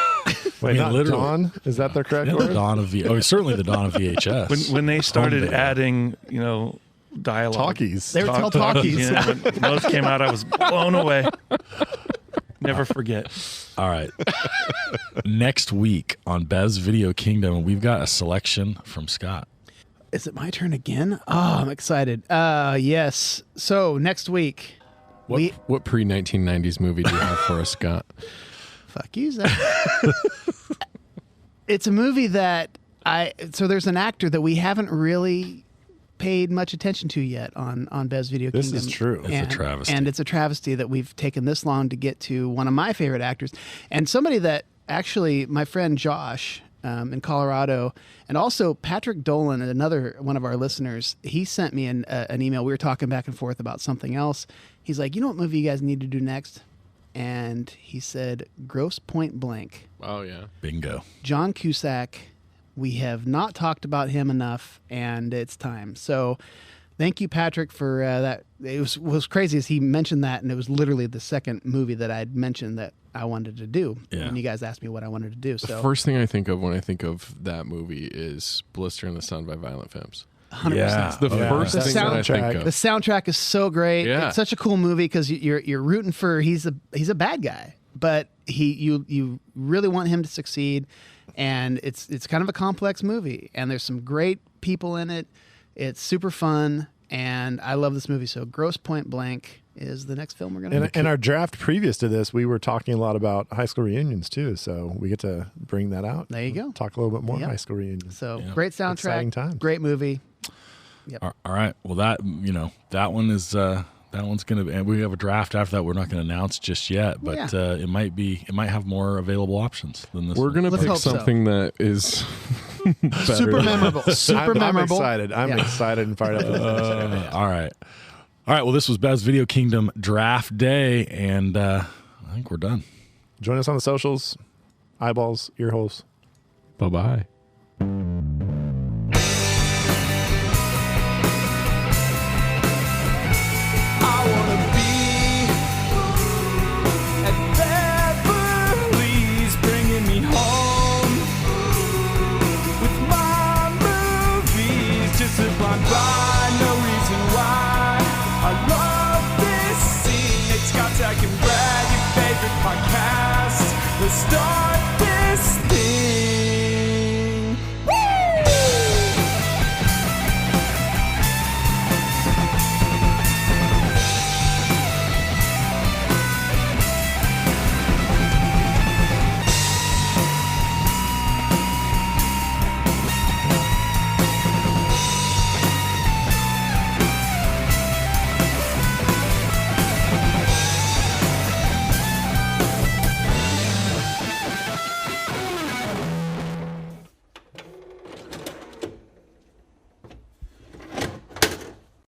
I mean, not literally. dawn? Is that the correct Yeah, the word? dawn of certainly the dawn of VHS. when they started video. adding, dialogue. Talkies. They were tell talkies. When those came out, I was blown away. Never forget. All right. Next week on Bev's Video Kingdom, we've got a selection from Scott. Is it my turn again? Oh, I'm excited. Yes. So next week, What pre-1990s movie do you have for us, Scott? fuck you, Zach. It's a movie that there's an actor that we haven't really paid much attention to yet on Bev's Video This Kingdom. is true. It's a travesty. And it's a travesty that we've taken this long to get to one of my favorite actors. And somebody that actually, my friend Josh in Colorado, and also Patrick Dolan, another one of our listeners, he sent me an email. We were talking back and forth about something else. He's like, you know what movie you guys need to do next? And he said, Gross Point Blank. Oh, yeah. Bingo. John Cusack. We have not talked about him enough, and it's time. So thank you, Patrick, for that. It was crazy as he mentioned that, and it was literally the second movie that I'd mentioned that I wanted to do when you guys asked me what I wanted to do. So The first thing I think of when I think of that movie is Blister in the Sun by Violent Femmes. 100%. Yeah. It's the first The thing that I think The of. soundtrack is so great. Yeah. It's such a cool movie because you're rooting for he's a bad guy, but you really want him to succeed. And it's kind of a complex movie, and there's some great people in it. It's super fun, and I love this movie. So Gross Point Blank is the next film we're going to do. In our draft previous to this, we were talking a lot about high school reunions too, so we get to bring that out. There you go. Talk a little bit more Yep. high school reunions. So great soundtrack, Exciting times. great movie. All right. Well, that one is that one's gonna be, and we have a draft after that. We're not going to announce just yet, but it might have more available options than this. We're going to Let's pick hope so. something that is better Super than- memorable. Super I'm memorable. excited. I'm excited and fired up. All right. Well, this was Bev's Video Kingdom Draft Day, and I think we're done. Join us on the socials, eyeballs, ear holes. Bye-bye. I wanna be at Beverly's, bringing me home with my movies. Just a blind ride, no reason why. I love this scene. It's Scott, Zach, and Brad, your favorite podcast. The stars.